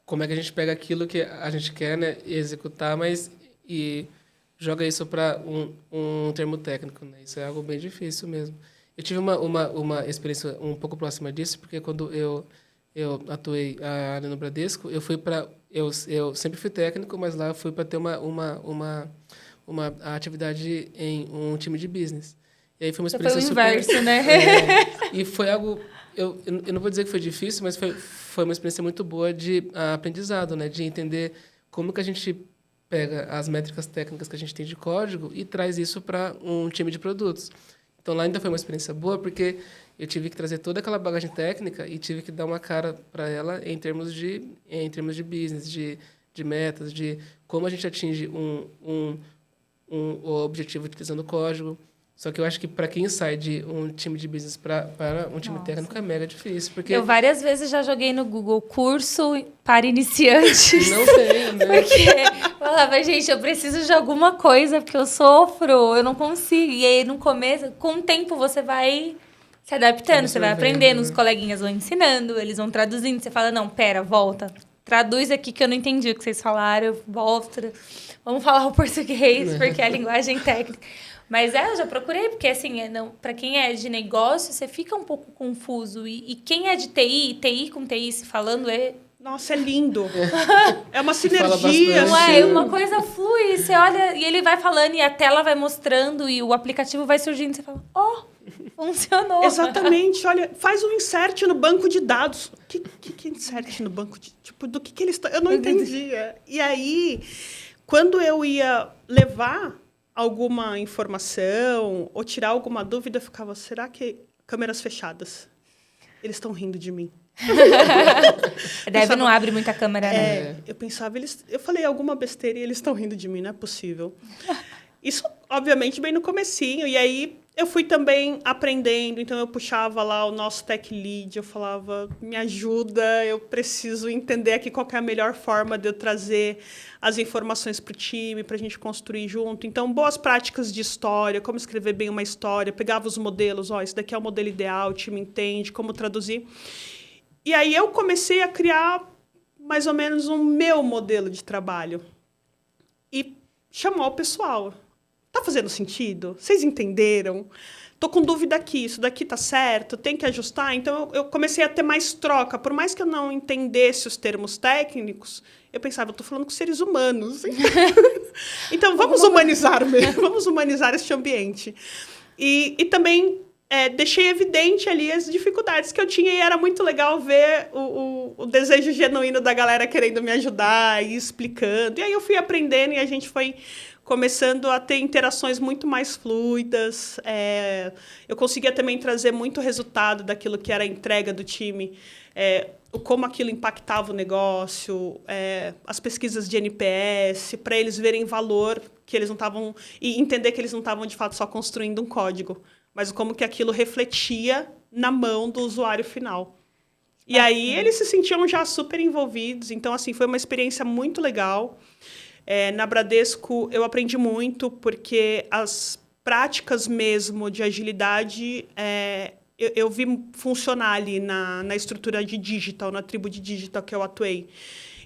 Como é que a gente pega aquilo que a gente quer, né, executar, mas e joga isso para um termo técnico, né? Isso é algo bem difícil mesmo. Eu tive uma experiência um pouco próxima disso, porque quando eu atuei ali no Bradesco, eu sempre fui técnico, mas lá eu fui para ter uma atividade em um time de business. E aí foi uma experiência foi o inverso, né? E foi algo... Eu não vou dizer que foi difícil, mas foi uma experiência muito boa de aprendizado, né? De entender como que a gente pega as métricas técnicas que a gente tem de código e traz isso para um time de produtos. Então, lá ainda foi uma experiência boa, porque eu tive que trazer toda aquela bagagem técnica e tive que dar uma cara para ela em termos de business, de metas, de como a gente atinge um objetivo utilizando o código. Só que eu acho que para quem sai de um time de business para um time técnico é mega difícil. Porque eu várias vezes já joguei no Google curso para iniciantes. Não tem, né? Porque eu falava, gente, eu preciso de alguma coisa, porque eu sofro, eu não consigo. E aí, no começo, com o tempo, você vai se adaptando, você vai aprendendo, os coleguinhas vão ensinando, eles vão traduzindo. Você fala, não, pera, volta. Traduz aqui que eu não entendi o que vocês falaram, volta. Vamos falar o português, porque é a linguagem técnica. Mas eu já procurei, porque assim, para quem é de negócio, você fica um pouco confuso. E quem é de TI com TI se falando Nossa, é lindo. É uma sinergia. Não é? Uma coisa flui, você olha e ele vai falando e a tela vai mostrando e o aplicativo vai surgindo. Você fala, funcionou. Exatamente. Olha, faz um insert no banco de dados. Que insert no banco de... Tipo, do que eles estão... Eu não entendia. E aí, quando eu ia levar alguma informação ou tirar alguma dúvida, eu ficava, será que câmeras fechadas? Eles estão rindo de mim. Não abre muita câmera, né? Eu pensava, eu falei alguma besteira e eles estão rindo de mim, não é possível. Isso, obviamente, bem no comecinho. E aí, eu fui também aprendendo. Então, eu puxava lá o nosso tech lead. Eu falava, me ajuda, eu preciso entender aqui qual que é a melhor forma de eu trazer as informações para o time, para a gente construir junto. Então, boas práticas de história, como escrever bem uma história. Pegava os modelos, esse daqui é o modelo ideal, o time entende, como traduzir. E aí, eu comecei a criar mais ou menos um meu modelo de trabalho. E chamar o pessoal. Tá fazendo sentido? Vocês entenderam? Tô com dúvida aqui, isso daqui tá certo? Tem que ajustar? Então, eu comecei a ter mais troca. Por mais que eu não entendesse os termos técnicos, eu pensava, eu tô falando com seres humanos. Então, vamos humanizar mesmo. Vamos humanizar este ambiente. E também deixei evidente ali as dificuldades que eu tinha. E era muito legal ver o desejo genuíno da galera querendo me ajudar e explicando. E aí, eu fui aprendendo e a gente foi começando a ter interações muito mais fluidas. Eu conseguia também trazer muito resultado daquilo que era a entrega do time, como aquilo impactava o negócio, as pesquisas de NPS, para eles verem valor, que eles não estavam... E entender que eles não estavam, de fato, só construindo um código, mas como que aquilo refletia na mão do usuário final. E aí, eles se sentiam já super envolvidos. Então, assim, foi uma experiência muito legal. Na Bradesco, eu aprendi muito, porque as práticas mesmo de agilidade, eu vi funcionar ali na estrutura de digital, na tribo de digital que eu atuei.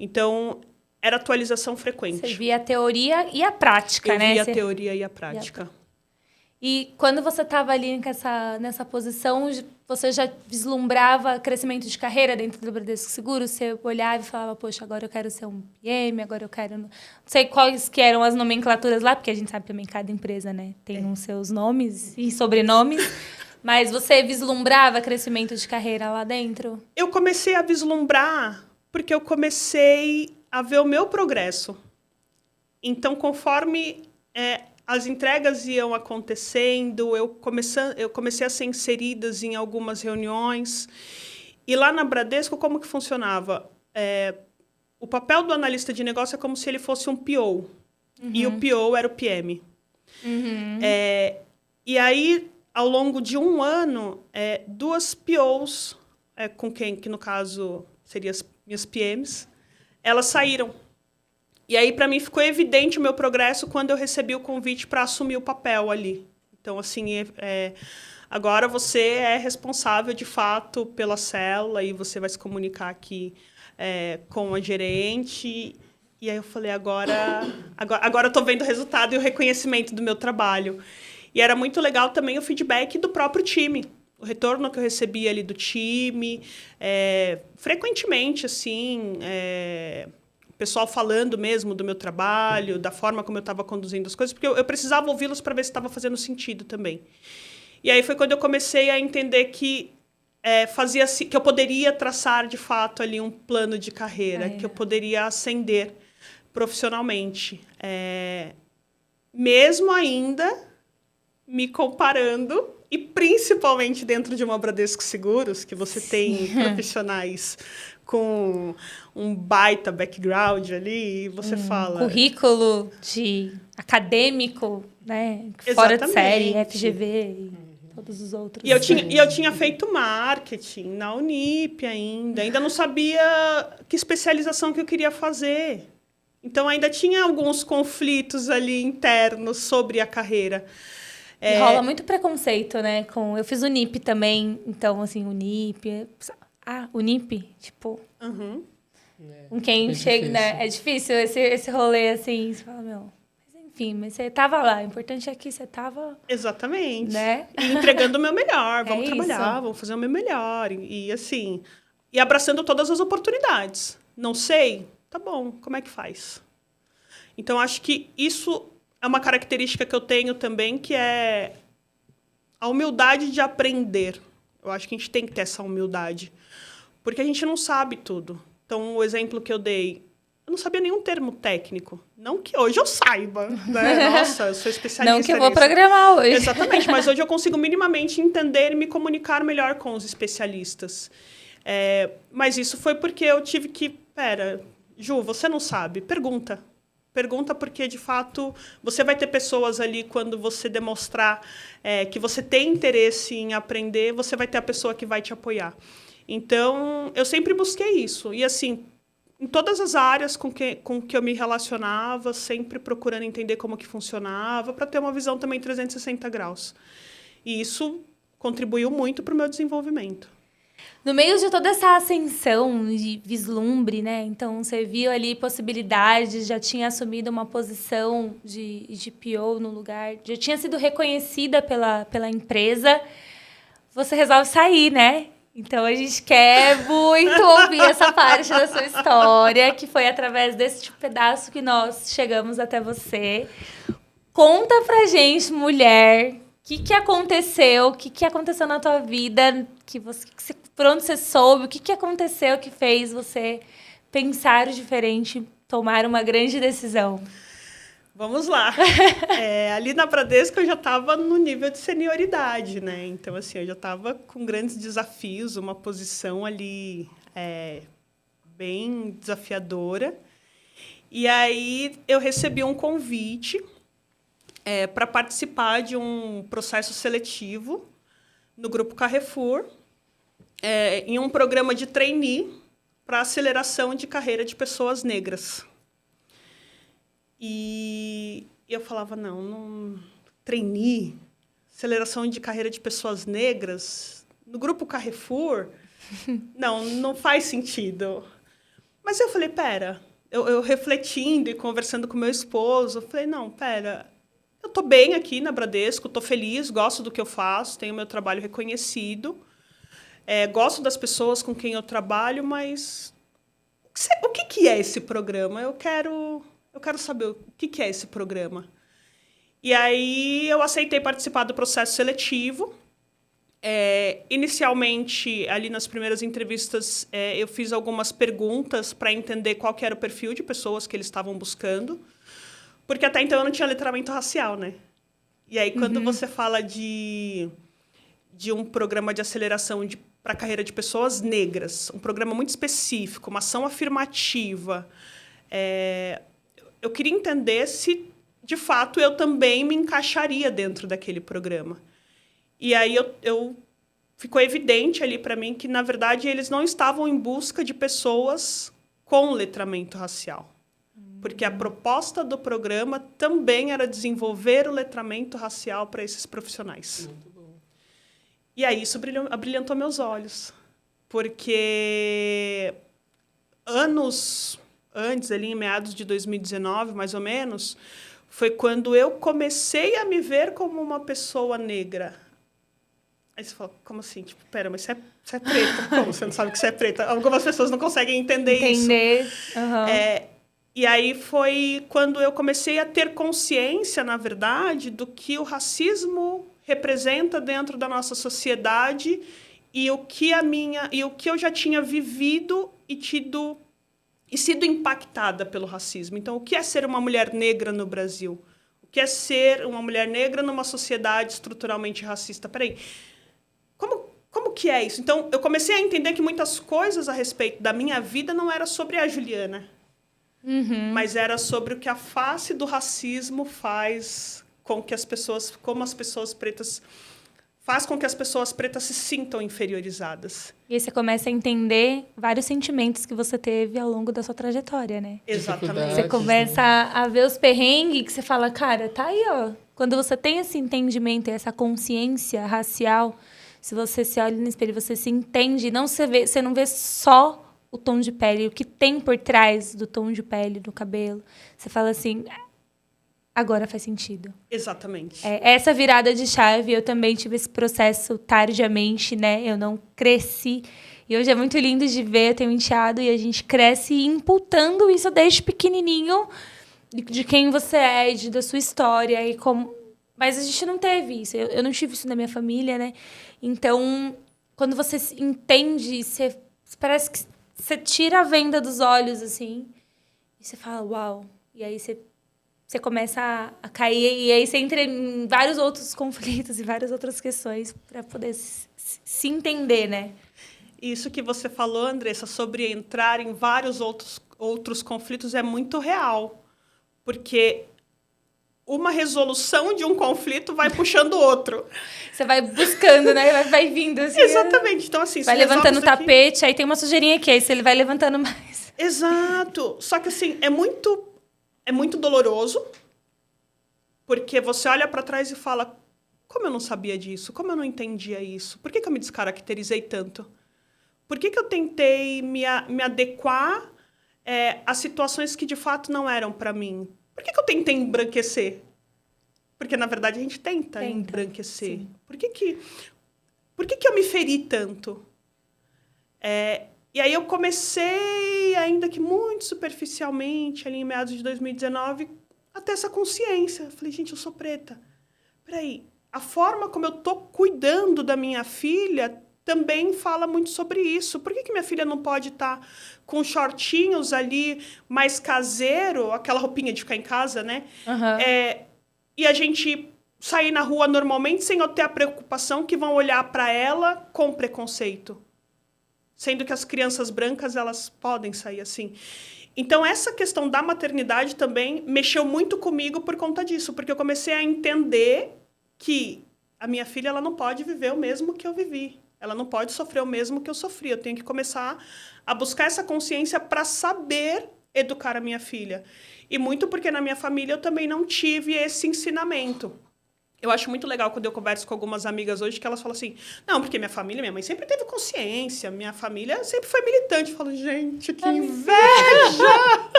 Então, era atualização frequente. Você via a teoria e a prática, né? Eu via a teoria e a prática. E quando você estava ali nessa posição, você já vislumbrava crescimento de carreira dentro do Bradesco Seguros? Você olhava e falava, poxa, agora eu quero ser um PM, agora eu quero... Não sei quais que eram as nomenclaturas lá, porque a gente sabe também que cada empresa, né, tem os seus nomes e sobrenomes. Mas você vislumbrava crescimento de carreira lá dentro? Eu comecei a vislumbrar porque eu comecei a ver o meu progresso. Então, conforme... as entregas iam acontecendo, eu comecei a ser inserida em algumas reuniões. E lá na Bradesco, como que funcionava? O papel do analista de negócio é como se ele fosse um PO. Uhum. E o PO era o PM. Uhum. E aí, ao longo de um ano, duas POs, com quem, que no caso seriam as minhas PMs, elas saíram. E aí, para mim, ficou evidente o meu progresso quando eu recebi o convite para assumir o papel ali. Então, assim, agora você é responsável, de fato, pela célula e você vai se comunicar aqui com a gerente. E aí eu falei, agora eu estou vendo o resultado e o reconhecimento do meu trabalho. E era muito legal também o feedback do próprio time. O retorno que eu recebia ali do time. Frequentemente, assim, o pessoal falando mesmo do meu trabalho, da forma como eu estava conduzindo as coisas, porque eu precisava ouvi-los para ver se estava fazendo sentido também. E aí foi quando eu comecei a entender que que eu poderia traçar, de fato, ali um plano de carreira, que eu poderia ascender profissionalmente. Mesmo ainda me comparando, e principalmente dentro de uma Bradesco Seguros, que você tem profissionais com um baita background ali, e você fala... Currículo de acadêmico, né? Fora de série, FGV e todos os outros. E eu tinha feito marketing na Unip ainda não sabia que especialização que eu queria fazer. Então, ainda tinha alguns conflitos ali internos sobre a carreira. E rola muito preconceito, né? Eu fiz Unip também, então, assim, Unip... Unip, tipo... Uhum. Com quem chega, né? É difícil esse rolê, assim, você fala, meu... Mas, enfim, mas você tava lá, o importante é que você tava... Exatamente. Né? E entregando o meu melhor, vamos trabalhar, isso. vamos fazer o meu melhor. E, assim, e abraçando todas as oportunidades. Não sei? Tá bom, como é que faz? Então, acho que isso... é uma característica que eu tenho também, que é a humildade de aprender. Eu acho que a gente tem que ter essa humildade. Porque a gente não sabe tudo. Então, o exemplo que eu dei, eu não sabia nenhum termo técnico. Não que hoje eu saiba, né? Nossa, eu sou especialista Não que eu vou nisso. programar hoje. Exatamente, mas hoje eu consigo minimamente entender e me comunicar melhor com os especialistas. Mas isso foi porque eu tive que... Ju, você não sabe? Pergunta. Pergunta porque, de fato, você vai ter pessoas ali, quando você demonstrar que você tem interesse em aprender, você vai ter a pessoa que vai te apoiar. Então, eu sempre busquei isso. E, assim, em todas as áreas com que eu me relacionava, sempre procurando entender como que funcionava, para ter uma visão também 360 graus. E isso contribuiu muito para o meu desenvolvimento. No meio de toda essa ascensão de vislumbre, né? Então, você viu ali possibilidades, já tinha assumido uma posição de PO no lugar, já tinha sido reconhecida pela empresa, você resolve sair, né? Então, a gente quer muito ouvir essa parte da sua história, que foi através desse pedaço que nós chegamos até você. Conta pra gente, mulher, o que aconteceu? O que aconteceu na tua vida? Por onde você soube? O que aconteceu que fez você pensar diferente, tomar uma grande decisão? Vamos lá. Ali na Bradesco eu já estava no nível de senioridade, né? Então, assim, eu já estava com grandes desafios, uma posição ali bem desafiadora. E aí eu recebi um convite para participar de um processo seletivo no Grupo Carrefour, em um programa de trainee para aceleração de carreira de pessoas negras. E eu falava, não trainee, aceleração de carreira de pessoas negras, no Grupo Carrefour, não faz sentido. Mas eu falei, eu refletindo e conversando com meu esposo, eu falei, eu estou bem aqui na Bradesco, estou feliz, gosto do que eu faço, tenho meu trabalho reconhecido, gosto das pessoas com quem eu trabalho, mas o que é esse programa? Eu quero saber o que é esse programa. E aí eu aceitei participar do processo seletivo. Inicialmente, ali nas primeiras entrevistas, eu fiz algumas perguntas para entender qual que era o perfil de pessoas que eles estavam buscando. Porque até então eu não tinha letramento racial, né? E aí, quando você fala de um programa de aceleração para a carreira de pessoas negras, um programa muito específico, uma ação afirmativa, eu queria entender se, de fato, eu também me encaixaria dentro daquele programa. E aí ficou evidente ali para mim que, na verdade, eles não estavam em busca de pessoas com letramento racial. Porque a proposta do programa também era desenvolver o letramento racial para esses profissionais. Muito bom. E aí isso abrilhantou meus olhos. Porque anos antes, ali em meados de 2019, mais ou menos, foi quando eu comecei a me ver como uma pessoa negra. Aí você fala, como assim? Tipo, pera, mas você é preta. Como você não sabe que você é preta? Algumas pessoas não conseguem entender isso. Uhum. E aí foi quando eu comecei a ter consciência, na verdade, do que o racismo representa dentro da nossa sociedade e o que eu já tinha vivido e sido impactada pelo racismo. Então, o que é ser uma mulher negra no Brasil? O que é ser uma mulher negra numa sociedade estruturalmente racista? Peraí, como que é isso? Então, eu comecei a entender que muitas coisas a respeito da minha vida não era sobre a Juliana, mas era sobre o que a face do racismo faz com que as pessoas pretas se sintam inferiorizadas. E aí você começa a entender vários sentimentos que você teve ao longo da sua trajetória, né? Exatamente. Você começa a ver os perrengues que você fala, cara, tá aí, ó. Quando você tem esse entendimento e essa consciência racial, se você se olha no espelho, você se entende, você não vê só o tom de pele, o que tem por trás do tom de pele, do cabelo. Você fala assim, agora faz sentido. Exatamente. Essa virada de chave, eu também tive esse processo tardiamente, né? Eu não cresci. E hoje é muito lindo de ver, eu tenho um enteado, e a gente cresce imputando isso desde pequenininho, de quem você é, da sua história. Mas a gente não teve isso. Eu não tive isso na minha família, né? Então, quando você entende, parece que você tira a venda dos olhos, assim, e você fala, uau. E aí você começa a cair, e aí você entra em vários outros conflitos e várias outras questões para poder se entender, né? Isso que você falou, Andressa, sobre entrar em vários outros conflitos é muito real. Porque uma resolução de um conflito vai puxando outro. Você vai buscando, né? Vai vindo. Assim, exatamente. Então, assim, vai levantando o tapete, aí tem uma sujeirinha aqui, aí ele vai levantando mais. Exato. Só que, assim, é muito doloroso, porque você olha para trás e fala, como eu não sabia disso? Como eu não entendia isso? Por que eu me descaracterizei tanto? Por que eu tentei me adequar a situações que, de fato, não eram para mim? Por que eu tentei embranquecer? Porque, na verdade, a gente tenta embranquecer. Sim. Por que eu me feri tanto? E aí eu comecei, ainda que muito superficialmente, ali em meados de 2019, a ter essa consciência. Eu falei, gente, eu sou preta. Peraí, a forma como eu estou cuidando da minha filha também fala muito sobre isso. Por que minha filha não pode estar com shortinhos ali, mais caseiro, aquela roupinha de ficar em casa, né? Uhum. E a gente sair na rua normalmente sem eu ter a preocupação que vão olhar para ela com preconceito. Sendo que as crianças brancas, elas podem sair assim. Então, essa questão da maternidade também mexeu muito comigo por conta disso, porque eu comecei a entender que a minha filha ela não pode viver o mesmo que eu vivi. Ela não pode sofrer o mesmo que eu sofri. Eu tenho que começar a buscar essa consciência para saber educar a minha filha. E muito porque na minha família eu também não tive esse ensinamento. Eu acho muito legal quando eu converso com algumas amigas hoje que elas falam assim, não, porque minha mãe sempre teve consciência, minha família sempre foi militante. Eu falo, gente, que inveja!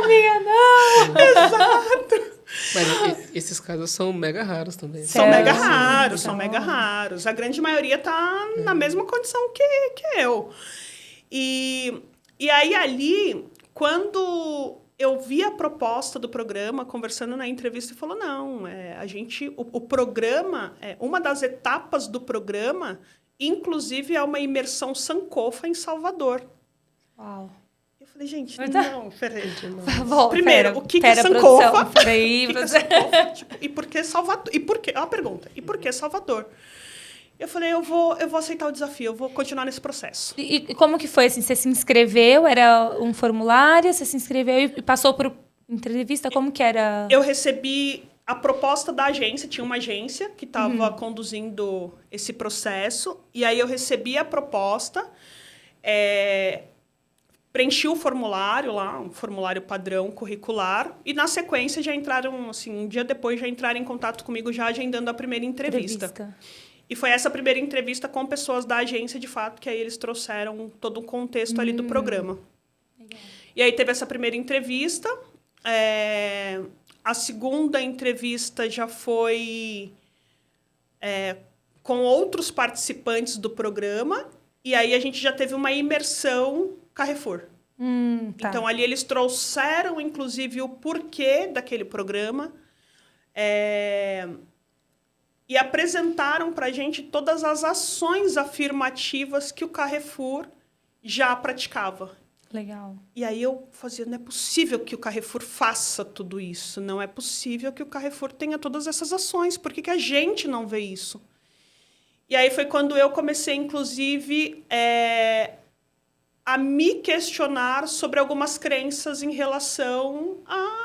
Amiga, não! Exato! Mas esses casos são mega raros também. São mega raros. A grande maioria tá na mesma condição que eu. E aí, ali, quando eu vi a proposta do programa, conversando na entrevista, e falou, não, o programa, uma das etapas do programa, inclusive, é uma imersão Sankofa em Salvador. Uau! Eu falei, gente, não, peraí. Primeiro, o que é Sankofa? Peraí, tipo, e por que Salvador? A pergunta, e por que Salvador? Eu falei, eu vou aceitar o desafio, eu vou continuar nesse processo. E como que foi? Assim, você se inscreveu? Era um formulário? Você se inscreveu e passou por entrevista? Como que era? Eu recebi a proposta da agência, tinha uma agência que estava conduzindo esse processo, e aí eu recebi a proposta, preenchi o formulário lá, um formulário padrão curricular, e na sequência já entraram, assim, um dia depois já entraram em contato comigo já agendando a primeira entrevista. E foi essa primeira entrevista com pessoas da agência, de fato, que aí eles trouxeram todo o contexto ali do programa. Legal. E aí teve essa primeira entrevista. A segunda entrevista já foi com outros participantes do programa. E aí a gente já teve uma imersão Carrefour. Tá. Então, ali eles trouxeram, inclusive, o porquê daquele programa. E apresentaram para a gente todas as ações afirmativas que o Carrefour já praticava. Legal. E aí eu fazia, não é possível que o Carrefour faça tudo isso. Não é possível que o Carrefour tenha todas essas ações. Por que a gente não vê isso? E aí foi quando eu comecei, inclusive, a me questionar sobre algumas crenças em relação a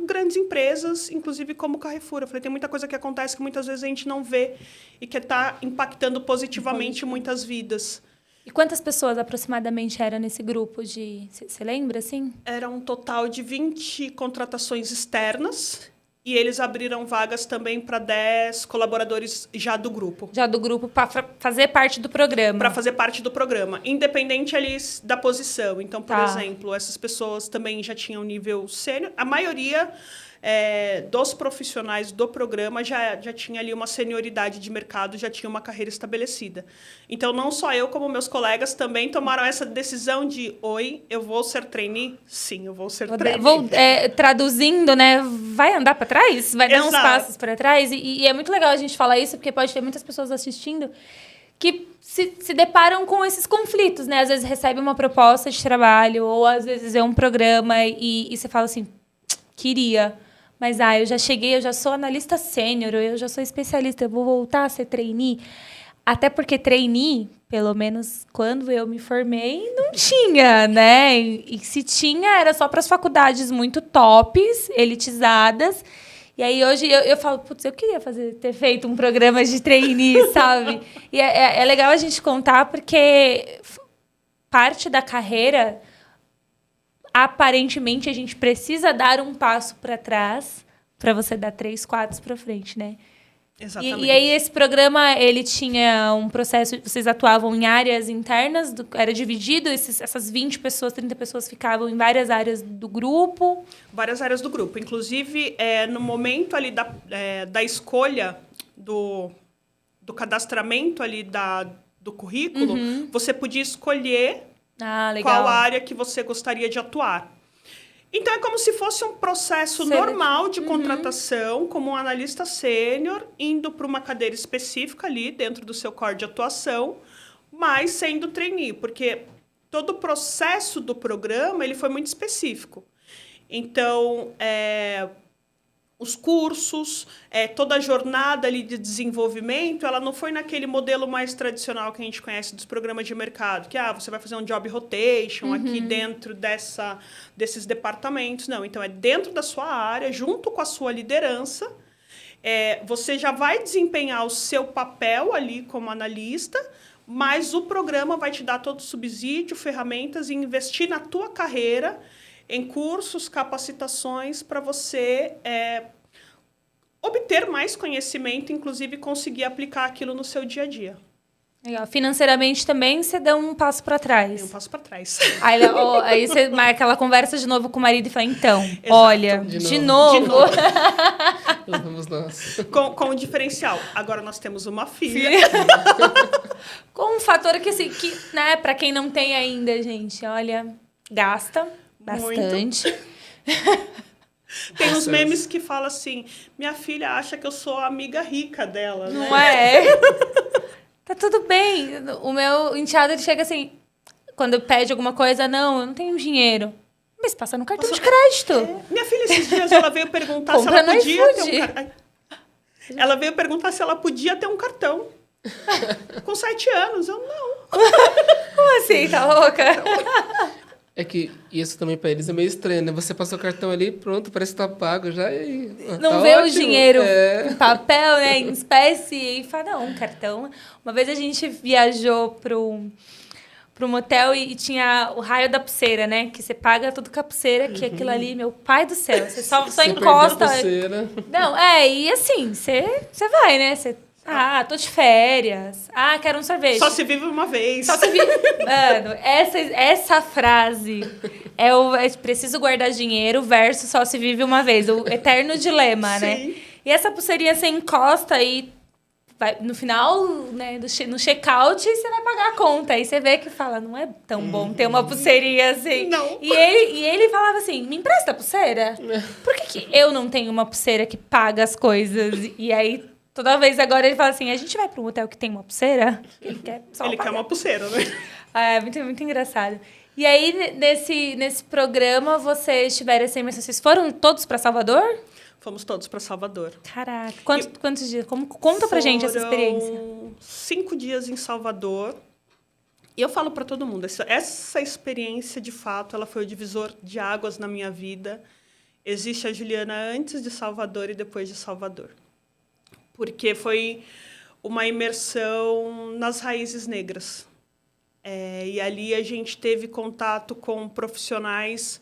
grandes empresas, inclusive como o Carrefour. Eu falei, tem muita coisa que acontece que muitas vezes a gente não vê e que está impactando positivamente muitas vidas. E quantas pessoas aproximadamente eram nesse grupo de... Você lembra, assim? Era um total de 20 contratações externas e eles abriram vagas também para 10 colaboradores já do grupo. Já do grupo, para fazer parte do programa. Para fazer parte do programa, independente ali da posição. Então, por exemplo, essas pessoas também já tinham nível sênior. A maioria dos profissionais do programa já tinha ali uma senioridade de mercado, já tinha uma carreira estabelecida. Então, não só eu, como meus colegas também tomaram essa decisão de, eu vou ser trainee? Sim, eu vou ser trainee. Traduzindo, né? Vai andar para trás? Vai dar uns Exato. passos para trás? E é muito legal a gente falar isso, porque pode ter muitas pessoas assistindo que se deparam com esses conflitos, né? Às vezes recebe uma proposta de trabalho, ou às vezes é um programa e você fala assim, queria... Mas, eu já cheguei, eu já sou analista sênior, eu já sou especialista, eu vou voltar a ser trainee. Até porque trainee, pelo menos quando eu me formei, não tinha, né? E se tinha, era só para as faculdades muito tops, elitizadas. E aí, hoje, eu falo, putz, eu queria ter feito um programa de trainee, sabe? E é legal a gente contar, porque parte da carreira... Aparentemente, a gente precisa dar um passo para trás para você dar 3, 4 para frente, né? Exatamente. E aí, esse programa, ele tinha um processo... Vocês atuavam em áreas internas? Era dividido? Essas 20 pessoas, 30 pessoas ficavam em várias áreas do grupo? Várias áreas do grupo. Inclusive, no momento ali da escolha do cadastramento ali do currículo, você podia escolher... Legal. Qual área que você gostaria de atuar. Então, é como se fosse um processo normal de contratação, como um analista sênior, indo para uma cadeira específica ali, dentro do seu core de atuação, mas sendo trainee, porque todo o processo do programa ele foi muito específico. Então, os cursos, toda a jornada ali de desenvolvimento, ela não foi naquele modelo mais tradicional que a gente conhece dos programas de mercado, que você vai fazer um job rotation aqui dentro desses departamentos. Não, então é dentro da sua área, junto com a sua liderança, você já vai desempenhar o seu papel ali como analista, mas o programa vai te dar todo o subsídio, ferramentas e investir na tua carreira em cursos, capacitações para você obter mais conhecimento, inclusive conseguir aplicar aquilo no seu dia a dia. Legal. Financeiramente também você deu um passo para trás. Um passo para trás. Aí você marca aquela conversa de novo com o marido e fala, então, Exato. olha, de novo. Vamos nós. Com um diferencial. Agora nós temos uma filha. Com um fator que, assim, né, para quem não tem ainda, gente, olha, gasta bastante. Tem uns memes que falam assim, minha filha acha que eu sou a amiga rica dela, né? Não é? Tá tudo bem. O meu enteado, ele chega assim, quando pede alguma coisa, não, eu não tenho dinheiro. Mas passa no cartão de crédito. Minha filha, esses dias, ela veio perguntar se ela podia ter um cartão. Ela veio perguntar se ela podia ter um cartão. Com 7 anos, eu não. Como assim, tá louca? É que isso também para eles é meio estranho, né? Você passou o cartão ali, pronto, parece que tá pago já e... Não tá vê ótimo. o dinheiro em papel, né? Em espécie, e fala, não, um cartão. Uma vez a gente viajou pro motel e tinha o raio da pulseira, né? Que você paga tudo com a pulseira, que aquilo ali, meu pai do céu, você só encosta. A pulseira. Não, e assim, você vai, né? Tô de férias. Quero um sorvete. Só se vive uma vez. Só se vive... Mano, essa frase é preciso guardar dinheiro versus só se vive uma vez. O eterno dilema, Sim. né? E essa pulseirinha você encosta e vai, no final, né, no check-out, você vai pagar a conta. Aí você vê que fala, não é tão bom ter uma pulseirinha assim. Não. E ele falava assim, me empresta a pulseira? Por que eu não tenho uma pulseira que paga as coisas? E aí, toda vez agora ele fala assim, a gente vai para um hotel que tem uma pulseira? Ele quer só Ele pagar. quer uma pulseira, né? É muito, muito engraçado. E aí, nesse programa, vocês tiveram assim, mas vocês foram todos para Salvador? Fomos todos para Salvador. Caraca, quantos dias? Conta pra gente essa experiência. Foram 5 dias em Salvador. E eu falo para todo mundo, essa experiência, de fato, ela foi o divisor de águas na minha vida. Existe a Juliana antes de Salvador e depois de Salvador. Porque foi uma imersão nas raízes negras. E ali a gente teve contato com profissionais,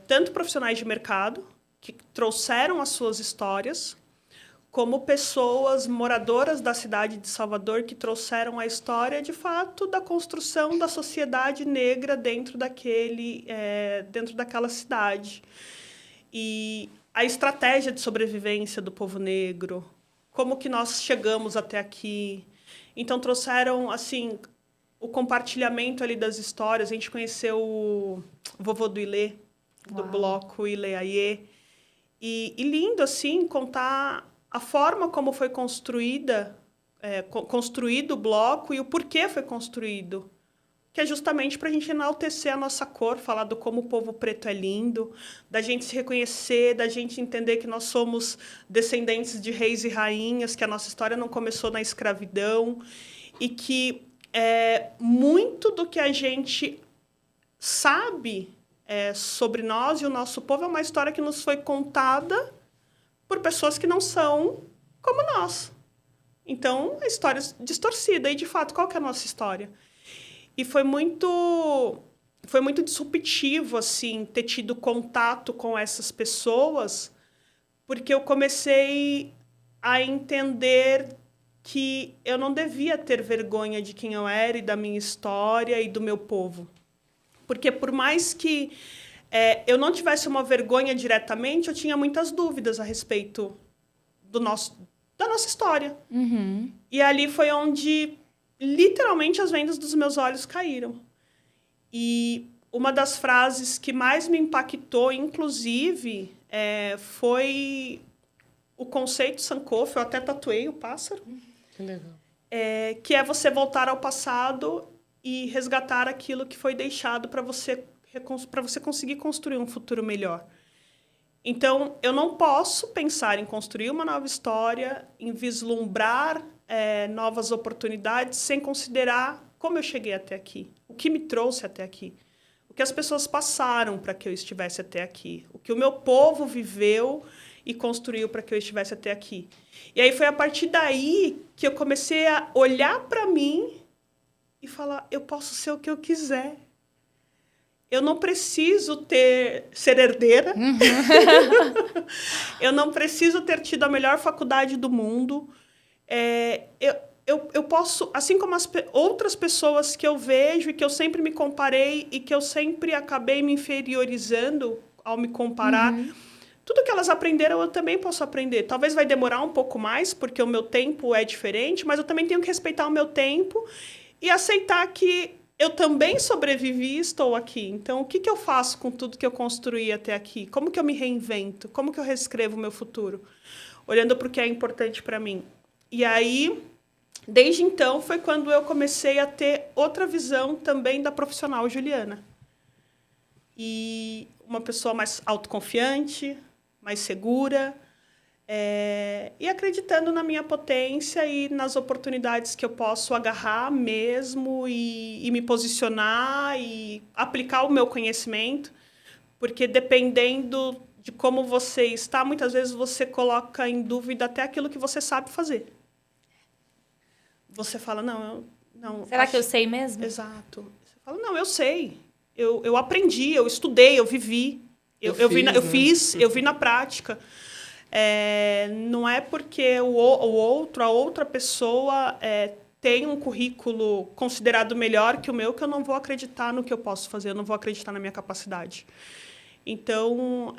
tanto profissionais de mercado, que trouxeram as suas histórias, como pessoas moradoras da cidade de Salvador que trouxeram a história, de fato, da construção da sociedade negra dentro daquela cidade. E a estratégia de sobrevivência do povo negro, como que nós chegamos até aqui. Então, trouxeram, assim, o compartilhamento ali das histórias. A gente conheceu o vovô do Ilê, do bloco Ilê Aie. E lindo, assim, contar a forma como foi construído o bloco e o porquê foi construído. Que é justamente para a gente enaltecer a nossa cor, falar do como o povo preto é lindo, da gente se reconhecer, da gente entender que nós somos descendentes de reis e rainhas, que a nossa história não começou na escravidão e que muito do que a gente sabe sobre nós e o nosso povo é uma história que nos foi contada por pessoas que não são como nós. Então, a história é distorcida. E, de fato, qual que é a nossa história? E foi muito disruptivo, assim, ter tido contato com essas pessoas, porque eu comecei a entender que eu não devia ter vergonha de quem eu era e da minha história e do meu povo. Porque, por mais que eu não tivesse uma vergonha diretamente, eu tinha muitas dúvidas a respeito da nossa história. Uhum. E ali foi onde, literalmente, as vendas dos meus olhos caíram. E uma das frases que mais me impactou, inclusive, foi o conceito Sankofa. Eu até tatuei o pássaro. Que legal. Que é você voltar ao passado e resgatar aquilo que foi deixado para você conseguir construir um futuro melhor. Então, eu não posso pensar em construir uma nova história, em vislumbrar novas oportunidades, sem considerar como eu cheguei até aqui, o que me trouxe até aqui, o que as pessoas passaram para que eu estivesse até aqui, o que o meu povo viveu e construiu para que eu estivesse até aqui. E aí foi a partir daí que eu comecei a olhar para mim e falar, eu posso ser o que eu quiser. Eu não preciso ser herdeira. Uhum. Eu não preciso ter tido a melhor faculdade do mundo. Eu posso, assim como as outras pessoas que eu vejo e que eu sempre me comparei e que eu sempre acabei me inferiorizando ao me comparar, tudo que elas aprenderam eu também posso aprender. Talvez vai demorar um pouco mais, porque o meu tempo é diferente, mas eu também tenho que respeitar o meu tempo e aceitar que eu também sobrevivi e estou aqui. Então, o que eu faço com tudo que eu construí até aqui? Como que eu me reinvento? Como que eu reescrevo o meu futuro? Olhando para o que é importante para mim. E aí, desde então, foi quando eu comecei a ter outra visão também da profissional Juliana. E uma pessoa mais autoconfiante, mais segura, e acreditando na minha potência e nas oportunidades que eu posso agarrar mesmo e me posicionar e aplicar o meu conhecimento, porque dependendo de como você está, muitas vezes você coloca em dúvida até aquilo que você sabe fazer. Você fala, não, Não, Será que eu sei mesmo? Exato. Você fala, não, eu sei. Eu aprendi, eu estudei, eu vivi. Eu vi na prática. Não é porque o outro, a outra pessoa tem um currículo considerado melhor que o meu que eu não vou acreditar no que eu posso fazer, eu não vou acreditar na minha capacidade. Então,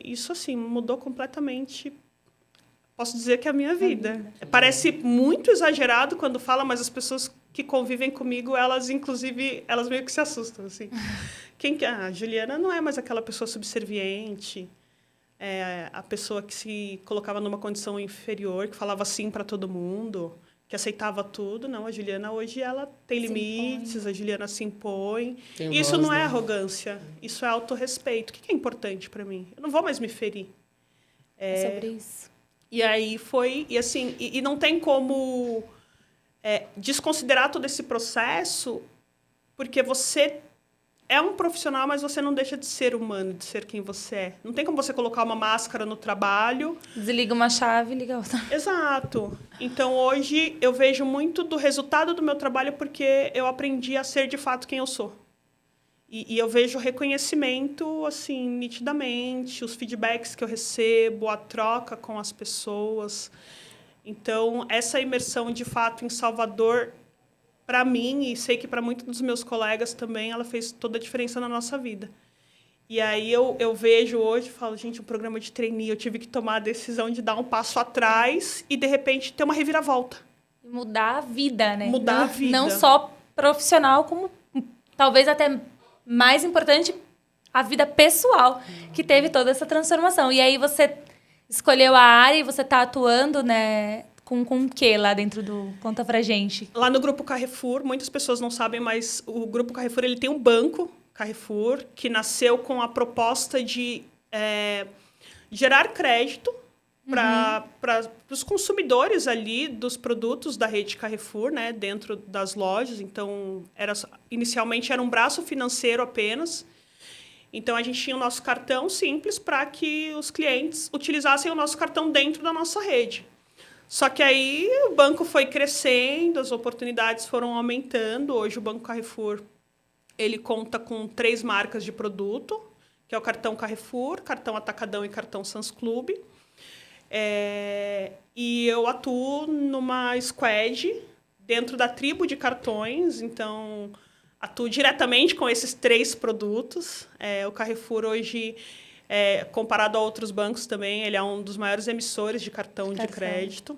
isso assim mudou completamente. Posso dizer que é a minha vida. Parece muito exagerado quando fala, mas as pessoas que convivem comigo, elas meio que se assustam, assim. A Juliana não é mais aquela pessoa subserviente, a pessoa que se colocava numa condição inferior, que falava sim para todo mundo, que aceitava tudo. Não, a Juliana hoje ela tem limites, a Juliana se impõe. E isso não é arrogância, isso é autorrespeito. O que é importante para mim? Eu não vou mais me ferir. É sobre isso. E aí foi... E não tem como desconsiderar todo esse processo, porque você é um profissional, mas você não deixa de ser humano, de ser quem você é. Não tem como você colocar uma máscara no trabalho. Desliga uma chave e liga outra. Exato. Então, hoje, eu vejo muito do resultado do meu trabalho porque eu aprendi a ser, de fato, quem eu sou. E eu vejo reconhecimento, assim, nitidamente, os feedbacks que eu recebo, a troca com as pessoas. Então, essa imersão, de fato, em Salvador, para mim, e sei que para muitos dos meus colegas também, ela fez toda a diferença na nossa vida. E aí eu vejo hoje e falo, gente, um programa de trainee, eu tive que tomar a decisão de dar um passo atrás e, de repente, ter uma reviravolta. Mudar a vida, né? Mudar a vida. Não só profissional, como talvez até mais importante, a vida pessoal, que teve toda essa transformação. E aí você escolheu a área e você está atuando, né, com o quê lá dentro do... Conta pra gente. Lá no Grupo Carrefour, muitas pessoas não sabem, mas o Grupo Carrefour ele tem um banco, Carrefour, que nasceu com a proposta de gerar crédito para os consumidores ali dos produtos da rede Carrefour, né, dentro das lojas. Então, inicialmente era um braço financeiro apenas. Então, a gente tinha o nosso cartão simples para que os clientes utilizassem o nosso cartão dentro da nossa rede. Só que aí o banco foi crescendo, as oportunidades foram aumentando. Hoje, o Banco Carrefour ele conta com 3 marcas de produto, que é o cartão Carrefour, cartão Atacadão e cartão Sans Club. E eu atuo numa squad dentro da tribo de cartões, então atuo diretamente com esses 3 produtos. O Carrefour hoje, comparado a outros bancos também, ele é um dos maiores emissores de cartão de crédito.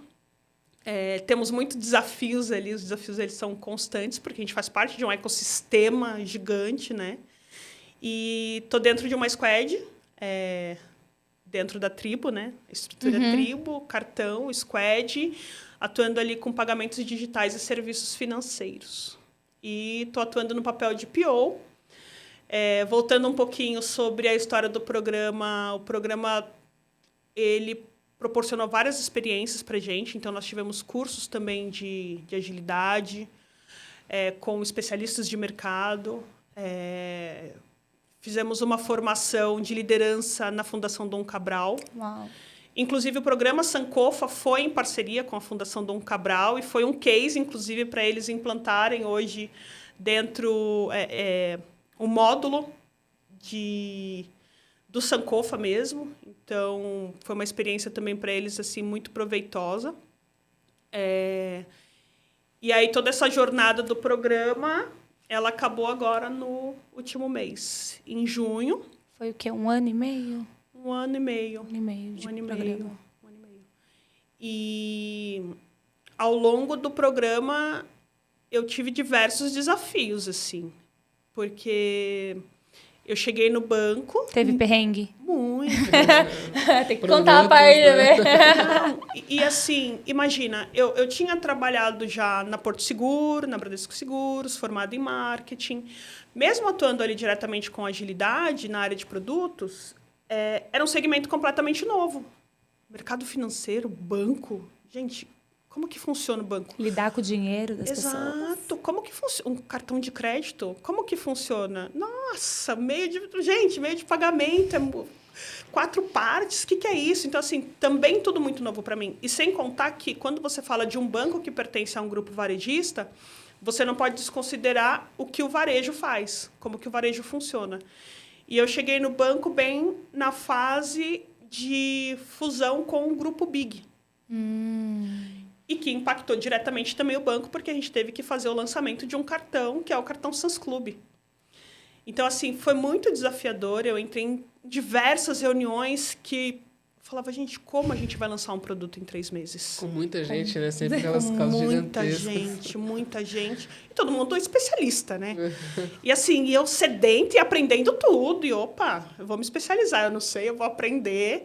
Temos muitos desafios ali, os desafios eles são constantes, porque a gente faz parte de um ecossistema gigante, né? E estou dentro de uma squad, dentro da tribo, né? Estrutura tribo, cartão, squad, atuando ali com pagamentos digitais e serviços financeiros. E estou atuando no papel de PO. Voltando um pouquinho sobre a história do programa, o programa ele proporcionou várias experiências para a gente. Então, nós tivemos cursos também de agilidade, com especialistas de mercado. Fizemos uma formação de liderança na Fundação Dom Cabral. Uau. Inclusive, o programa Sankofa foi em parceria com a Fundação Dom Cabral e foi um case, inclusive, para eles implantarem hoje dentro um módulo do Sankofa mesmo. Então, foi uma experiência também para eles assim, muito proveitosa. E aí, toda essa jornada do programa, ela acabou agora no último mês, em junho. Foi o quê? 1 ano e meio? 1 ano e meio. 1 ano e meio de programa. 1 ano e meio. E ao longo do programa, eu tive diversos desafios, assim. Porque eu cheguei no banco... Teve perrengue? Muito. Tem que contar a parte, né? E assim, imagina, eu tinha trabalhado já na Porto Seguro, na Bradesco Seguros, formada em marketing. Mesmo atuando ali diretamente com agilidade na área de produtos, era um segmento completamente novo. Mercado financeiro, banco. Gente, como que funciona o banco? Lidar com o dinheiro das pessoas. Exato. Como que funciona? Um cartão de crédito? Como que funciona? Nossa, meio de pagamento, 4 partes, o que é isso? Então, assim, também tudo muito novo para mim. E sem contar que, quando você fala de um banco que pertence a um grupo varejista, você não pode desconsiderar o que o varejo faz, como que o varejo funciona. E eu cheguei no banco bem na fase de fusão com o Grupo Big. E que impactou diretamente também o banco, porque a gente teve que fazer o lançamento de um cartão, que é o cartão Sans Club. Então, assim, foi muito desafiador. Eu entrei em diversas reuniões que falava, gente, como a gente vai lançar um produto em 3 meses? Com muita gente, né? Sempre aquelas causas gigantescas. Muita gente. E todo mundo é especialista, né? E assim, eu sedenta e aprendendo tudo. E, opa, eu vou me especializar. Eu não sei, eu vou aprender.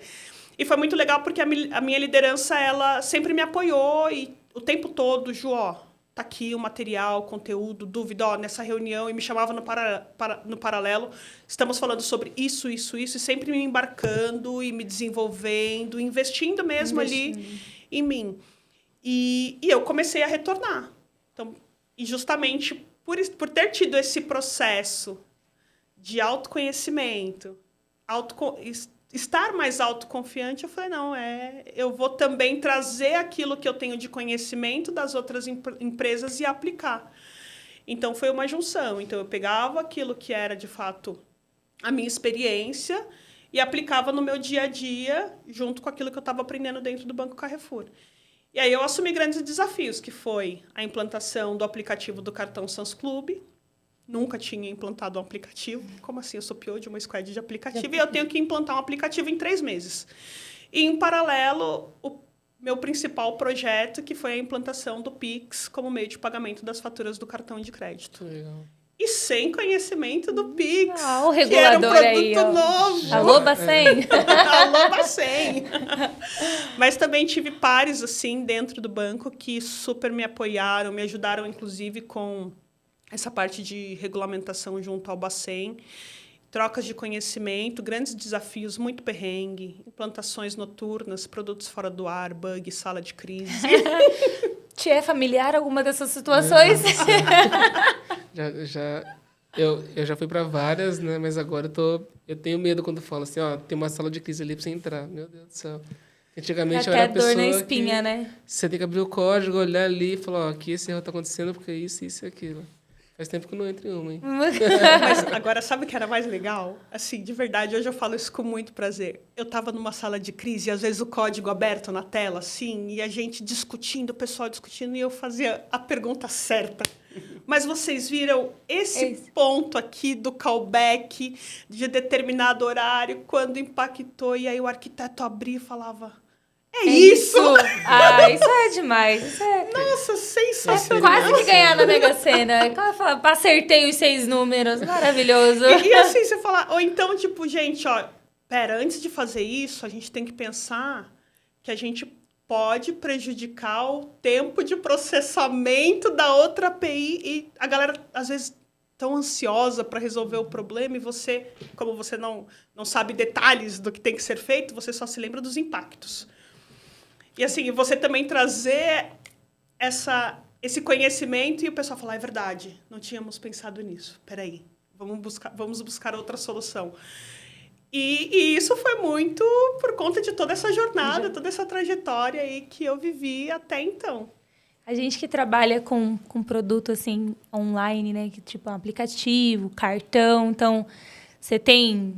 E foi muito legal porque a minha liderança, ela sempre me apoiou. E o tempo todo, Ju, ó, tá aqui o material, conteúdo, dúvida, ó, nessa reunião. E me chamava no paralelo. Estamos falando sobre isso. E sempre me embarcando e me desenvolvendo, investindo mesmo ali em mim. E eu comecei a retornar. Então, e justamente por ter tido esse processo de autoconhecimento, estar mais autoconfiante, eu falei, não, eu vou também trazer aquilo que eu tenho de conhecimento das outras empresas e aplicar. Então, foi uma junção. Então, eu pegava aquilo que era, de fato, a minha experiência e aplicava no meu dia a dia, junto com aquilo que eu estava aprendendo dentro do Banco Carrefour. E aí, eu assumi grandes desafios, que foi a implantação do aplicativo do cartão Sans Club. Nunca tinha implantado um aplicativo. Como assim? Eu sou PO de uma squad de aplicativo e eu tenho que implantar um aplicativo em 3 meses. E, em paralelo, o meu principal projeto, que foi a implantação do Pix como meio de pagamento das faturas do cartão de crédito. Legal. E sem conhecimento do Pix, o regulador que era um aí, produto novo. Alô, Bacen! Alô, Bacen! Mas também tive pares, assim, dentro do banco que super me apoiaram, me ajudaram, inclusive, com essa parte de regulamentação junto ao Bacen, trocas de conhecimento, grandes desafios, muito perrengue, implantações noturnas, produtos fora do ar, bug, sala de crise. Te é familiar alguma dessas situações? Eu já fui para várias, né? Mas agora eu tenho medo quando falo assim, ó, tem uma sala de crise ali para você entrar. Meu Deus do céu. Antigamente eu era a pessoa dor na espinha, né? Você tem que abrir o código, olhar ali e falar, ó, aqui esse erro tá acontecendo porque isso e aquilo. Faz tempo que eu não entro em uma, hein? Mas agora, sabe o que era mais legal? Assim, de verdade, hoje eu falo isso com muito prazer. Eu estava numa sala de crise e, às vezes, o código aberto na tela, assim, e a gente discutindo, o pessoal discutindo, e eu fazia a pergunta certa. Mas vocês viram esse ponto aqui do callback de determinado horário, quando impactou, e aí o arquiteto abria e falava... É isso! Isso é demais. Isso é... Nossa, sensacional! Quase que ganhar na Mega Sena. Acertei os 6 números. Maravilhoso. E assim, você fala... Ou então, tipo, gente, ó... Pera, antes de fazer isso, a gente tem que pensar que a gente pode prejudicar o tempo de processamento da outra API. E a galera, às vezes, tão ansiosa para resolver o problema e você, como você não sabe detalhes do que tem que ser feito, você só se lembra dos impactos. E assim, você também trazer esse conhecimento e o pessoal falar, é verdade, não tínhamos pensado nisso. Peraí, vamos buscar outra solução. E isso foi muito por conta de toda essa jornada, toda essa trajetória aí que eu vivi até então. A gente que trabalha com produto assim, online, né? Que, tipo, um aplicativo, cartão. Então, você tem...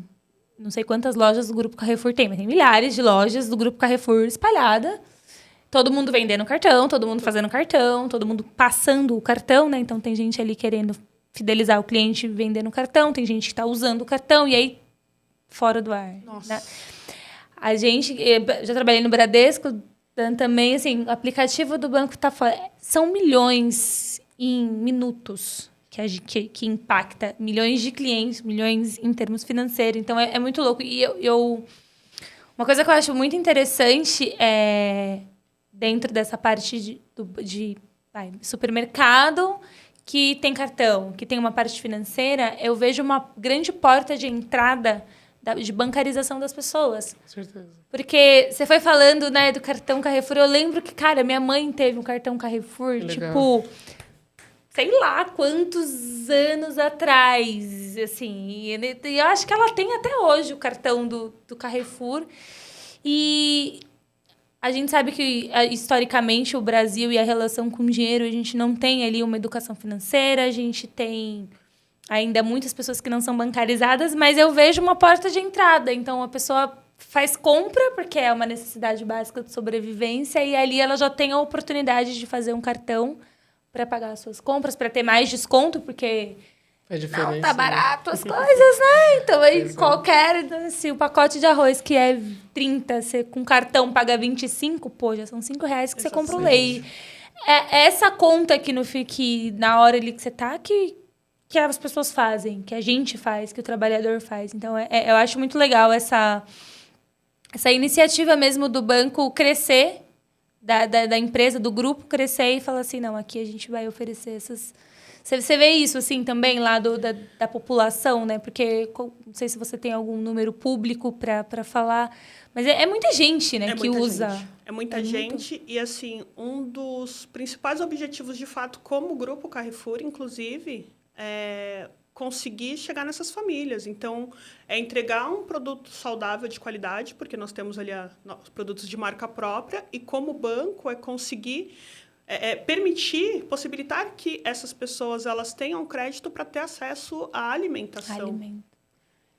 Não sei quantas lojas do Grupo Carrefour tem, mas tem milhares de lojas do Grupo Carrefour espalhada. Todo mundo vendendo cartão, todo mundo fazendo cartão, todo mundo passando o cartão, né? Então, tem gente ali querendo fidelizar o cliente vendendo cartão, tem gente que está usando o cartão, e aí, fora do ar. Nossa. Né? A gente... Já trabalhei no Bradesco, também, assim, o aplicativo do banco está fora. São milhões em minutos que impacta milhões de clientes, milhões em termos financeiros. Então, é muito louco. E uma coisa que eu acho muito interessante é, dentro dessa parte de supermercado que tem cartão, que tem uma parte financeira, eu vejo uma grande porta de entrada de bancarização das pessoas. Com certeza. Porque você foi falando, né, do cartão Carrefour. Eu lembro que, cara, minha mãe teve um cartão Carrefour, tipo... sei lá quantos anos atrás, assim. E eu acho que ela tem até hoje o cartão do Carrefour. E A gente sabe que, historicamente, o Brasil e a relação com o dinheiro, a gente não tem ali uma educação financeira, a gente tem ainda muitas pessoas que não são bancarizadas, mas eu vejo uma porta de entrada. Então, a pessoa faz compra, porque é uma necessidade básica de sobrevivência, e ali ela já tem a oportunidade de fazer um cartão para pagar as suas compras, para ter mais desconto, porque Faz diferença, não tá barato as coisas, né? Então, aí qualquer... Se o pacote de arroz, que é 30, você com cartão paga 25, pô, já são R$5 que você compra o leite. É essa conta que, que na hora ali que você tá, que as pessoas fazem, que a gente faz, que o trabalhador faz. Então, eu acho muito legal essa iniciativa mesmo do banco crescer, da empresa, do grupo crescer e falar assim, não, aqui a gente vai oferecer essas... Você vê isso, assim, também lá da população, né? Porque não sei se você tem algum número público para falar, mas é muita gente, né, que usa. Gente. É muita gente. E, assim, um dos principais objetivos, de fato, como grupo Carrefour, inclusive, é conseguir chegar nessas famílias. Então, é entregar um produto saudável de qualidade, porque nós temos ali os produtos de marca própria, e como banco é conseguir... permitir, possibilitar que essas pessoas elas tenham crédito para ter acesso à alimentação.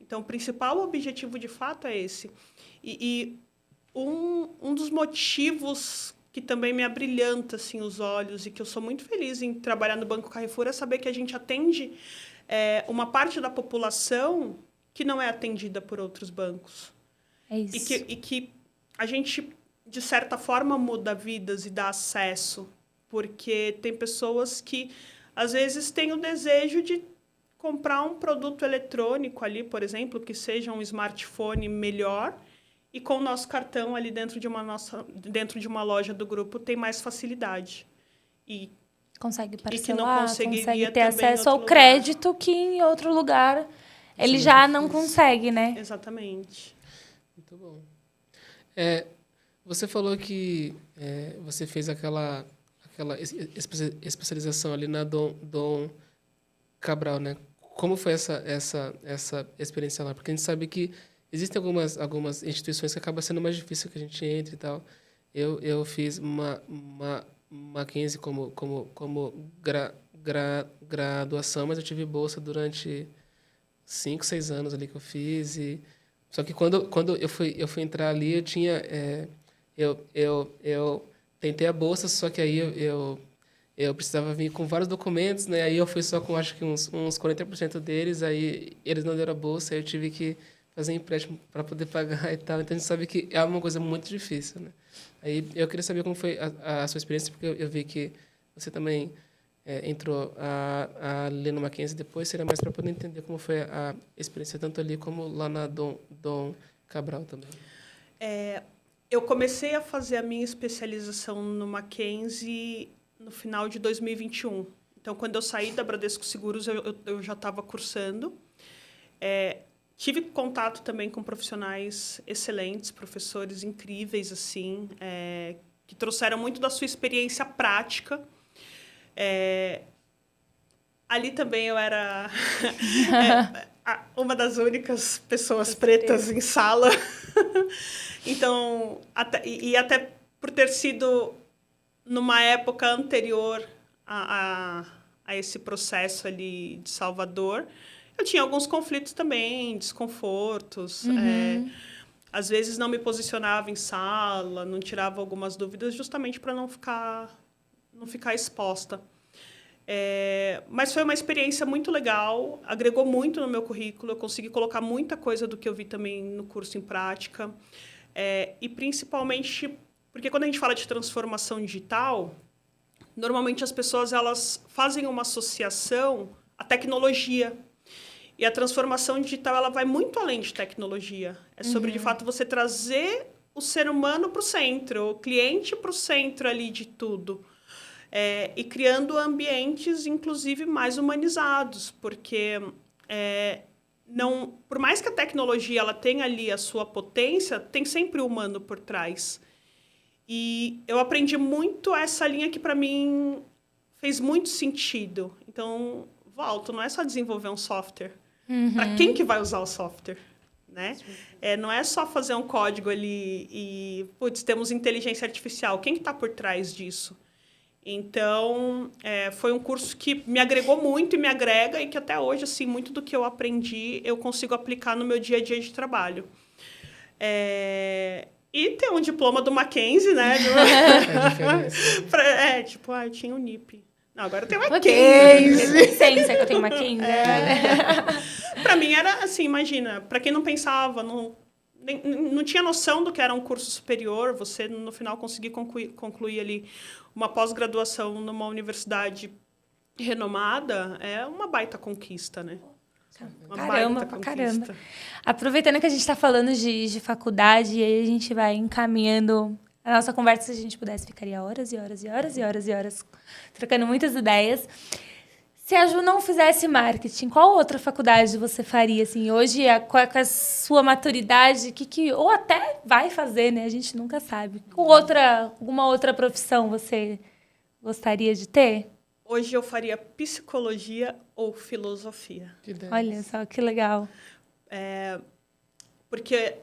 Então, o principal objetivo, de fato, é esse. E um dos motivos que também me abrilhanta assim, os olhos e que eu sou muito feliz em trabalhar no Banco Carrefour é saber que a gente atende uma parte da população que não é atendida por outros bancos. É isso. E que a gente, de certa forma, muda vidas e dá acesso. Porque tem pessoas que, às vezes, têm o desejo de comprar um produto eletrônico ali, por exemplo, que seja um smartphone melhor, e com o nosso cartão ali dentro de uma loja do grupo tem mais facilidade. E consegue parcelar, e que não consegue ter acesso ao crédito que em outro lugar ele já não consegue, né? Exatamente. Muito bom. Você falou que você fez aquela especialização ali na Dom Cabral, né? Como foi essa experiência lá? Porque a gente sabe que existem algumas instituições que acaba sendo mais difícil que a gente entre e tal. Eu fiz uma Mackenzie como graduação, mas eu tive bolsa durante 5, 6 anos ali que eu fiz. Só que quando eu fui entrar ali, eu tinha... Eu tentei a bolsa, só que aí eu precisava vir com vários documentos, né? Aí eu fui só com, acho que uns 40% deles, aí eles não deram a bolsa, aí eu tive que fazer empréstimo para poder pagar e tal. Então, a gente sabe que é uma coisa muito difícil, né? Aí eu queria saber como foi a sua experiência, porque eu vi que você também entrou a ler no Mackenzie depois, seria mais para poder entender como foi a experiência, tanto ali como lá na Dom Cabral também. Eu comecei a fazer a minha especialização no Mackenzie no final de 2021. Então, quando eu saí da Bradesco Seguros, eu já estava cursando. Tive contato também com profissionais excelentes, professores incríveis, assim, que trouxeram muito da sua experiência prática. Ali também eu era uma das únicas pessoas pretas em sala. Então, até por ter sido numa época anterior a esse processo ali de Salvador, eu tinha alguns conflitos também, desconfortos. Às vezes não me posicionava em sala, não tirava algumas dúvidas, justamente para não ficar exposta. Mas foi uma experiência muito legal, agregou muito no meu currículo, eu consegui colocar muita coisa do que eu vi também no curso em prática. E principalmente porque quando a gente fala de transformação digital, normalmente as pessoas elas fazem uma associação à tecnologia. E a transformação digital ela vai muito além de tecnologia. É sobre, de fato, você trazer o ser humano para o centro, o cliente para o centro ali de tudo. E criando ambientes, inclusive, mais humanizados. Porque, por mais que a tecnologia ela tenha ali a sua potência, tem sempre o humano por trás. E eu aprendi muito essa linha que, para mim, fez muito sentido. Então, volto, não é só desenvolver um software. Para quem que vai usar o software? né? Não é só fazer um código ali e, putz, temos inteligência artificial. Quem que está por trás disso? Então, foi um curso que me agregou muito e me agrega, e que até hoje, assim, muito do que eu aprendi, eu consigo aplicar no meu dia a dia de trabalho. E ter um diploma do Mackenzie, né? Eu tinha o NIP. Não, agora eu tenho Mackenzie. Licença que eu tenho Mackenzie. Para mim era assim, imagina, para quem não pensava, não tinha noção do que era um curso superior, você no final conseguir concluir ali uma pós-graduação numa universidade renomada, é uma baita conquista, né? Caramba. Aproveitando que a gente está falando de faculdade, e aí a gente vai encaminhando a nossa conversa. Se a gente pudesse, ficaria horas e horas e horas e horas e horas trocando muitas ideias. Se a Ju não fizesse marketing, qual outra faculdade você faria? Assim, hoje, com a sua maturidade, ou até vai fazer, né? A gente nunca sabe. Alguma outra profissão você gostaria de ter? Hoje eu faria psicologia ou filosofia. Olha só, que legal. Porque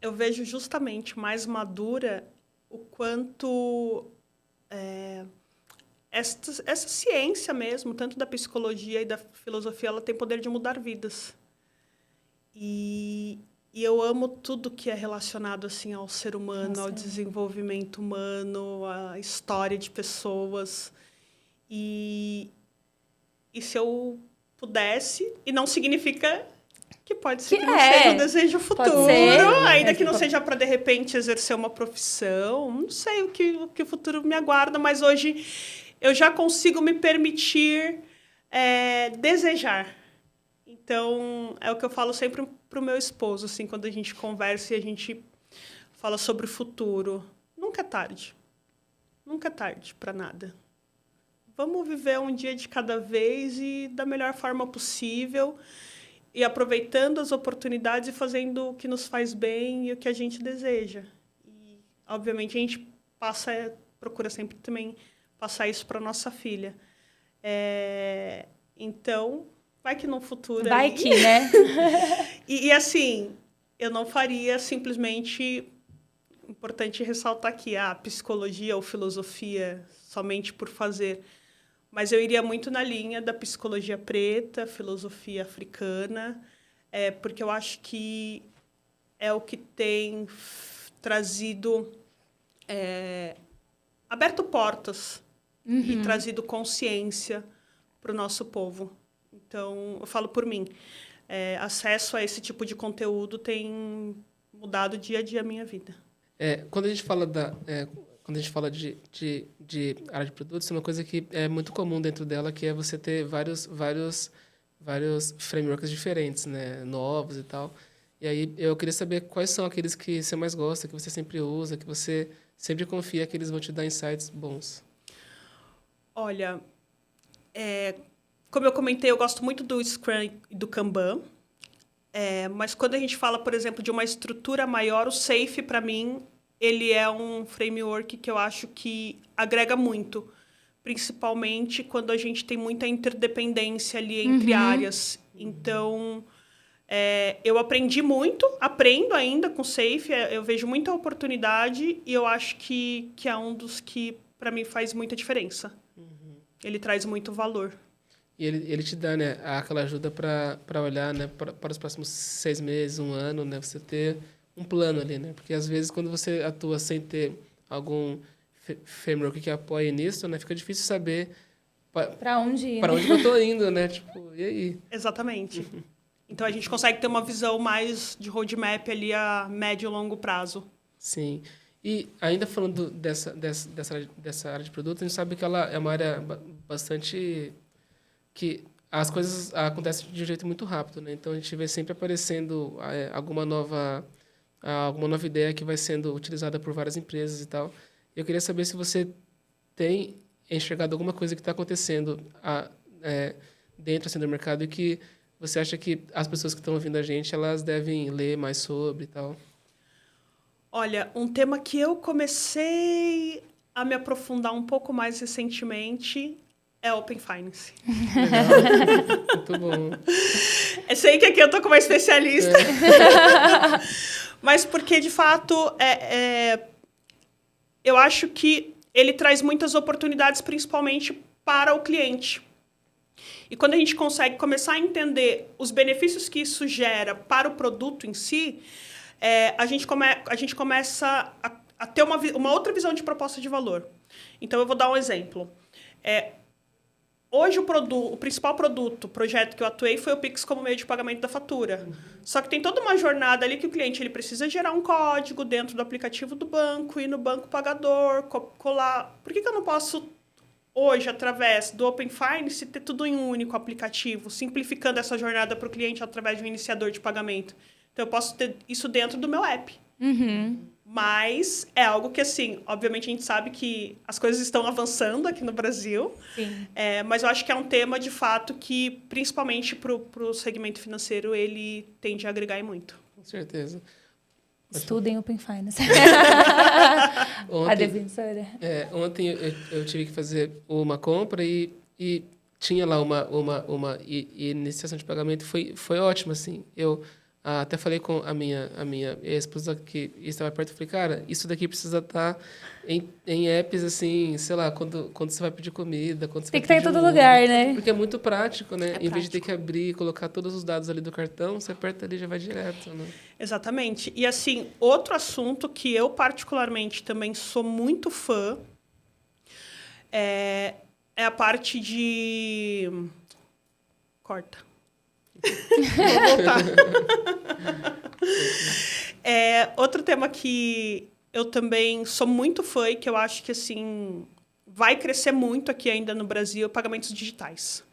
eu vejo justamente mais madura o quanto essa ciência mesmo, tanto da psicologia e da filosofia, ela tem poder de mudar vidas. E eu amo tudo que é relacionado assim, ao ser humano, ao desenvolvimento humano, à história de pessoas. E se eu pudesse, e não significa que pode ser que não seja um desejo futuro, ainda que não seja para, de repente, exercer uma profissão. Não sei o que o futuro me aguarda, mas hoje eu já consigo me permitir desejar. Então, é o que eu falo sempre para o meu esposo, assim, quando a gente conversa e a gente fala sobre o futuro. Nunca é tarde. Nunca é tarde para nada. Vamos viver um dia de cada vez e da melhor forma possível, e aproveitando as oportunidades e fazendo o que nos faz bem e o que a gente deseja. E, obviamente, a gente procura sempre também passar isso para nossa filha. Então, vai que no futuro... Vai que, né? E, assim, eu não faria simplesmente... Importante ressaltar aqui, a psicologia ou filosofia somente por fazer... Mas eu iria muito na linha da psicologia preta, filosofia africana, porque eu acho que é o que tem trazido, aberto portas e trazido consciência para o nosso povo. Então, eu falo por mim, acesso a esse tipo de conteúdo tem mudado dia a dia a minha vida. Quando a gente fala quando a gente fala de área de produtos, uma coisa que é muito comum dentro dela, que é você ter vários frameworks diferentes, né, novos e tal. E aí eu queria saber quais são aqueles que você mais gosta, que você sempre usa, que você sempre confia que eles vão te dar insights bons. Olha, como eu comentei, eu gosto muito do Scrum e do Kanban. Mas quando a gente fala, por exemplo, de uma estrutura maior, o SAFe, para mim, ele é um framework que eu acho que agrega muito, principalmente quando a gente tem muita interdependência ali entre áreas. Então, eu aprendo ainda com o SAFe, eu vejo muita oportunidade e eu acho que é um dos que, para mim, faz muita diferença. Ele traz muito valor. E ele te dá, né, aquela ajuda para olhar, né, para os próximos 6 meses, 1 ano, né, você ter um plano ali, né? Porque às vezes quando você atua sem ter algum framework que apoie nisso, né, fica difícil saber para onde ir. Para onde eu tô indo, né? Tipo, e aí? Exatamente. Então a gente consegue ter uma visão mais de roadmap ali a médio e longo prazo. Sim. E ainda falando dessa área de produto, a gente sabe que ela é uma área bastante que as coisas acontecem de um jeito muito rápido, né? Então a gente vê sempre aparecendo alguma nova ideia que vai sendo utilizada por várias empresas e tal. Eu queria saber se você tem enxergado alguma coisa que está acontecendo dentro assim, do mercado e que você acha que as pessoas que estão ouvindo a gente, elas devem ler mais sobre e tal. Olha, um tema que eu comecei a me aprofundar um pouco mais recentemente é Open Finance. Legal. Muito bom. Eu sei que aqui eu tô com uma especialista. Mas porque, de fato, eu acho que ele traz muitas oportunidades, principalmente para o cliente. E quando a gente consegue começar a entender os benefícios que isso gera para o produto em si, a gente começa a ter uma outra visão de proposta de valor. Então, eu vou dar um exemplo. Hoje, o principal projeto que eu atuei foi o Pix como meio de pagamento da fatura. Só que tem toda uma jornada ali que o cliente ele precisa gerar um código dentro do aplicativo do banco, ir no banco pagador, colar. Por que eu não posso, hoje, através do Open Finance, ter tudo em um único aplicativo, simplificando essa jornada para o cliente através de um iniciador de pagamento? Então, eu posso ter isso dentro do meu app. Mas é algo que, assim, obviamente a gente sabe que as coisas estão avançando aqui no Brasil. Sim. Mas eu acho que é um tema, de fato, que, principalmente para o segmento financeiro, ele tende a agregar muito. Com certeza. Estudem Open Finance. Ontem, A defensora. Ontem eu tive que fazer uma compra e tinha lá uma iniciação de pagamento. Foi ótimo, assim. Eu até falei com a minha esposa que estava perto. Eu falei, cara, isso daqui precisa estar em apps, assim, sei lá, quando você vai pedir comida, quando você Tem vai que estar em pedir todo Uber. lugar, né? Porque é muito prático, né? Em vez de ter prático. que abrir e colocar todos os dados ali do cartão, você aperta ali e já vai direto, né? Exatamente. E, assim, outro assunto que eu, particularmente, também sou muito fã é a parte de... Corta. Vou voltar. Outro tema que eu também sou muito fã e que eu acho que, assim, vai crescer muito aqui ainda no Brasil, pagamentos digitais.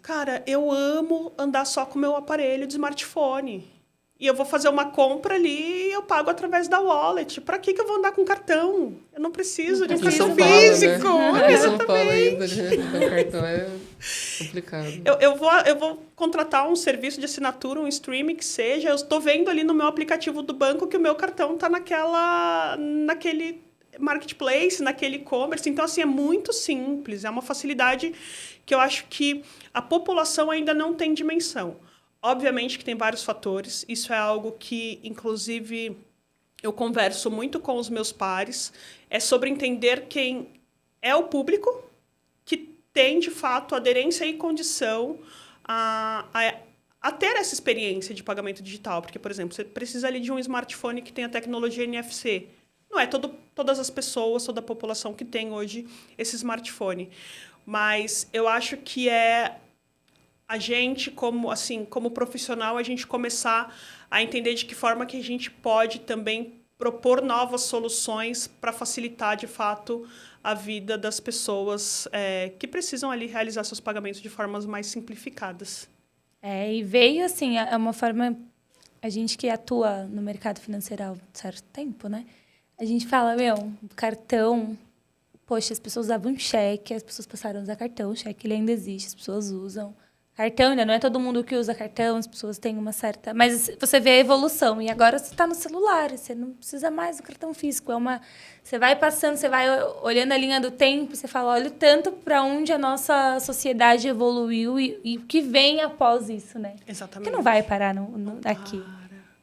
Cara, eu amo andar só com o meu aparelho de smartphone. E eu vou fazer uma compra ali e eu pago através da wallet. Pra que eu vou andar com cartão? Eu não preciso de um Aqui em cartão São Paulo, físico. né? Aqui em São Paulo ainda, né? O cartão é complicado. Eu vou contratar um serviço de assinatura, um streaming que seja. Eu estou vendo ali no meu aplicativo do banco que o meu cartão está naquele marketplace, naquele e-commerce. Então, assim, é muito simples. É uma facilidade que eu acho que a população ainda não tem dimensão. Obviamente que tem vários fatores. Isso é algo que, inclusive, eu converso muito com os meus pares. É sobre entender quem é o público que tem, de fato, aderência e condição a ter essa experiência de pagamento digital. Porque, por exemplo, você precisa ali de um smartphone que tenha tecnologia NFC. Não é todas as pessoas, toda a população que tem hoje esse smartphone. Mas eu acho que a gente, como profissional, a gente começar a entender de que forma que a gente pode também propor novas soluções para facilitar, de fato, a vida das pessoas que precisam ali realizar seus pagamentos de formas mais simplificadas. E veio, assim, é uma forma... A gente que atua no mercado financeiro há um certo tempo, né? A gente fala, cartão... Poxa, as pessoas usavam cheque, as pessoas passaram a usar cartão, o cheque ele ainda existe, as pessoas usam. Cartão ainda não é todo mundo que usa cartão, as pessoas têm uma certa... Mas você vê a evolução, e agora você está no celular, você não precisa mais do cartão físico. Você vai passando, você vai olhando a linha do tempo, você fala, olha o tanto para onde a nossa sociedade evoluiu e o que vem após isso, né? Exatamente. Que não vai parar aqui.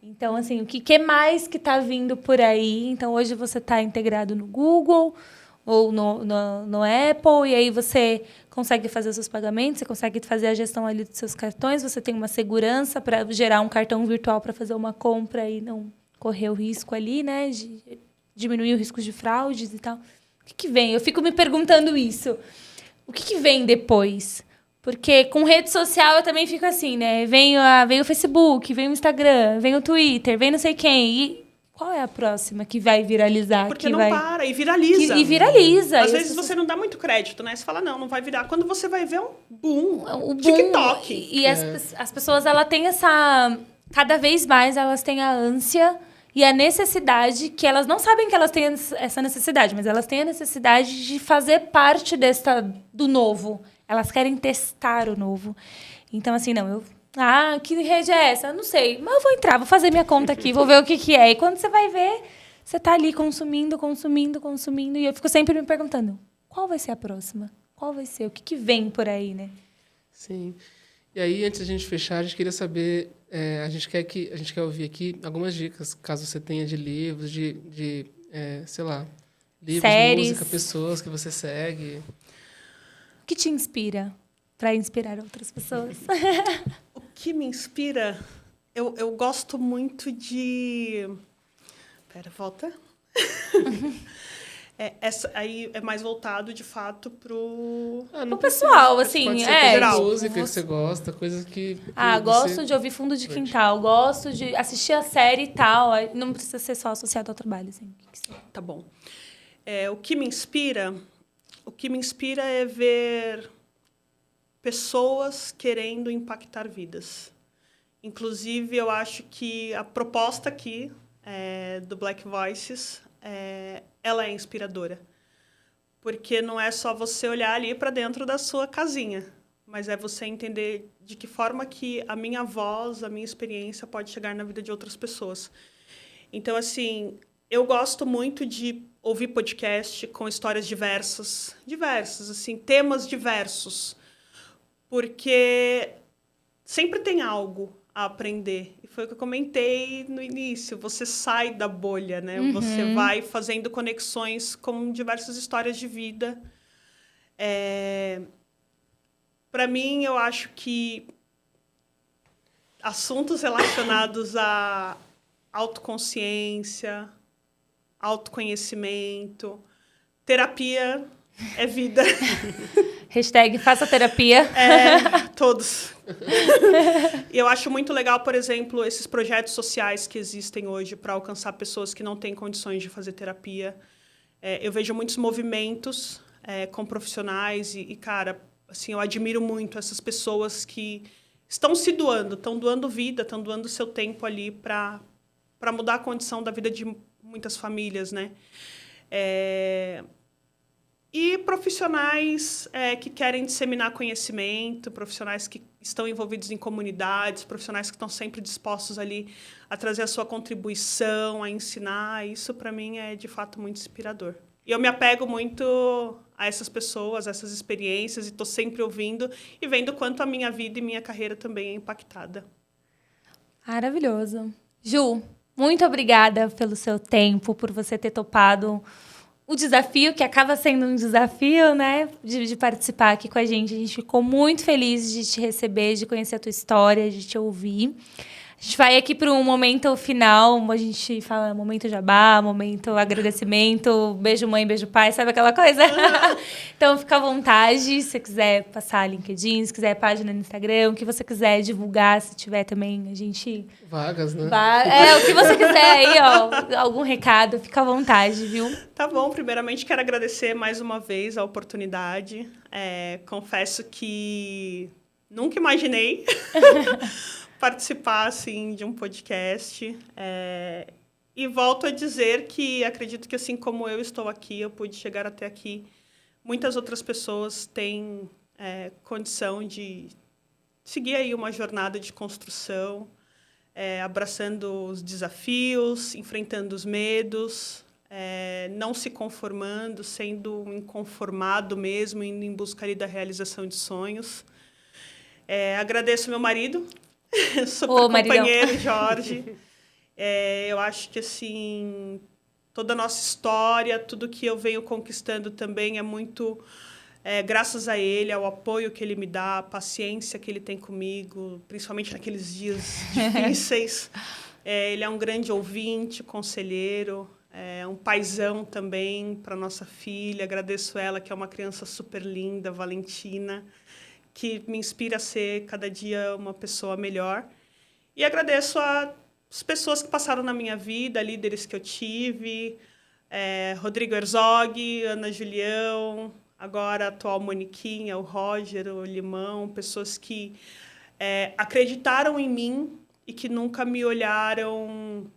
Então, assim, o que mais que está vindo por aí? Então, hoje você está integrado no Google ou no Apple, e aí você consegue fazer os seus pagamentos, você consegue fazer a gestão ali dos seus cartões, você tem uma segurança para gerar um cartão virtual para fazer uma compra e não correr o risco ali, né? De diminuir o risco de fraudes e tal. O que vem? Eu fico me perguntando isso. O que vem depois? Porque com rede social eu também fico assim, né? Vem o Facebook, vem o Instagram, vem o Twitter, vem não sei quem. E qual é a próxima que vai viralizar? Porque não para, e viraliza. E viraliza. Às vezes você não dá muito crédito, né? Você fala, não vai virar. Quando você vai ver, o boom. TikTok. E as pessoas, elas têm essa... Cada vez mais, elas têm a ânsia e a necessidade, que elas não sabem que elas têm essa necessidade, mas elas têm a necessidade de fazer parte do novo. Elas querem testar o novo. Então, assim, que rede é essa? Eu não sei. Mas eu vou entrar, vou fazer minha conta aqui, vou ver o que é. E quando você vai ver, você está ali consumindo. E eu fico sempre me perguntando, qual vai ser a próxima? qual vai ser? O que vem por aí, né? Sim. E aí, antes da gente fechar, a gente queria saber, a gente quer ouvir aqui algumas dicas, caso você tenha de livros, sei lá, livros, Séries. música, pessoas que você segue. O que te inspira para inspirar outras pessoas? O que me inspira? Eu gosto muito de... Pera, volta. Essa aí é mais voltado, de fato, pro pessoal, pode assim, ser coisa geral. de música que você gosta, coisas que gosto você de ouvir fundo de quintal, gosto de assistir a série e tal. Não precisa ser só associado ao trabalho, assim. Tá bom. O que me inspira é ver pessoas querendo impactar vidas. Inclusive, eu acho que a proposta aqui do Black Voices, ela é inspiradora. Porque não é só você olhar ali para dentro da sua casinha, mas é você entender de que forma que a minha voz, a minha experiência pode chegar na vida de outras pessoas. Então, assim, eu gosto muito de ouvir podcast com histórias diversas, assim, temas diversos, porque sempre tem algo a aprender. E foi o que eu comentei no início. Você sai da bolha, né? Uhum. Você vai fazendo conexões com diversas histórias de vida. Para mim, eu acho que assuntos relacionados à autoconsciência, autoconhecimento, terapia é vida. Hashtag faça terapia. Todos. E eu acho muito legal, por exemplo, esses projetos sociais que existem hoje para alcançar pessoas que não têm condições de fazer terapia. Eu vejo muitos movimentos com profissionais cara, assim, eu admiro muito essas pessoas que estão se doando, estão doando vida, estão doando seu tempo ali para mudar a condição da vida de muitas famílias, né? E profissionais que querem disseminar conhecimento, profissionais que estão envolvidos em comunidades, profissionais que estão sempre dispostos ali a trazer a sua contribuição, a ensinar. Isso, para mim, é, de fato, muito inspirador. E eu me apego muito a essas pessoas, a essas experiências, e estou sempre ouvindo e vendo quanto a minha vida e minha carreira também é impactada. Maravilhoso. Ju, muito obrigada pelo seu tempo, por você ter topado o desafio, que acaba sendo um desafio, né, de participar aqui com a gente. A gente ficou muito feliz de te receber, de conhecer a tua história, de te ouvir. A gente vai aqui para um momento final, a gente fala momento jabá, momento agradecimento, beijo mãe, beijo pai, sabe aquela coisa? Então, fica à vontade, se você quiser passar LinkedIn, se quiser página no Instagram, o que você quiser divulgar, se tiver também, a gente... Vagas, né? O que você quiser aí, ó, algum recado, fica à vontade, viu? Tá bom, primeiramente quero agradecer mais uma vez a oportunidade. Confesso que nunca imaginei participar assim, de um podcast. E volto a dizer que acredito que, assim como eu estou aqui, eu pude chegar até aqui. Muitas outras pessoas têm condição de seguir aí uma jornada de construção, abraçando os desafios, enfrentando os medos, não se conformando, sendo um inconformado mesmo, indo em busca ali da realização de sonhos. Agradeço meu marido, super companheiro, Jorge. Eu acho que, assim, toda a nossa história, tudo que eu venho conquistando também é muito graças a ele, ao apoio que ele me dá, a paciência que ele tem comigo, principalmente naqueles dias difíceis. Ele é um grande ouvinte, conselheiro, um paizão também para nossa filha. Agradeço ela, que é uma criança super linda, Valentina, que me inspira a ser cada dia uma pessoa melhor. E agradeço as pessoas que passaram na minha vida, líderes que eu tive, Rodrigo Herzog, Ana Julião, agora a atual Moniquinha, o Roger, o Limão, pessoas que acreditaram em mim e que nunca me olharam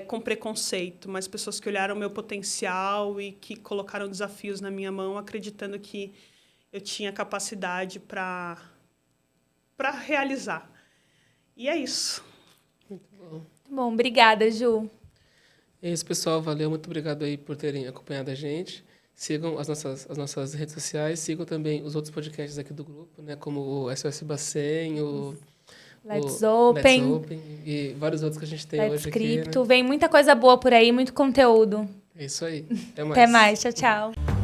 com preconceito, mas pessoas que olharam o meu potencial e que colocaram desafios na minha mão, acreditando que eu tinha capacidade para realizar. E é isso. Muito bom. Bom, obrigada, Ju. É isso, pessoal. Valeu. Muito obrigado aí por terem acompanhado a gente. Sigam as nossas redes sociais, sigam também os outros podcasts aqui do grupo, né? Como o SOS Bacen, o Let's o Open, Let's Open e vários outros que a gente tem Let's hoje aqui, né? Crypto. Vem muita coisa boa por aí, muito conteúdo. É isso aí. Até mais. Até mais. Tchau, tchau.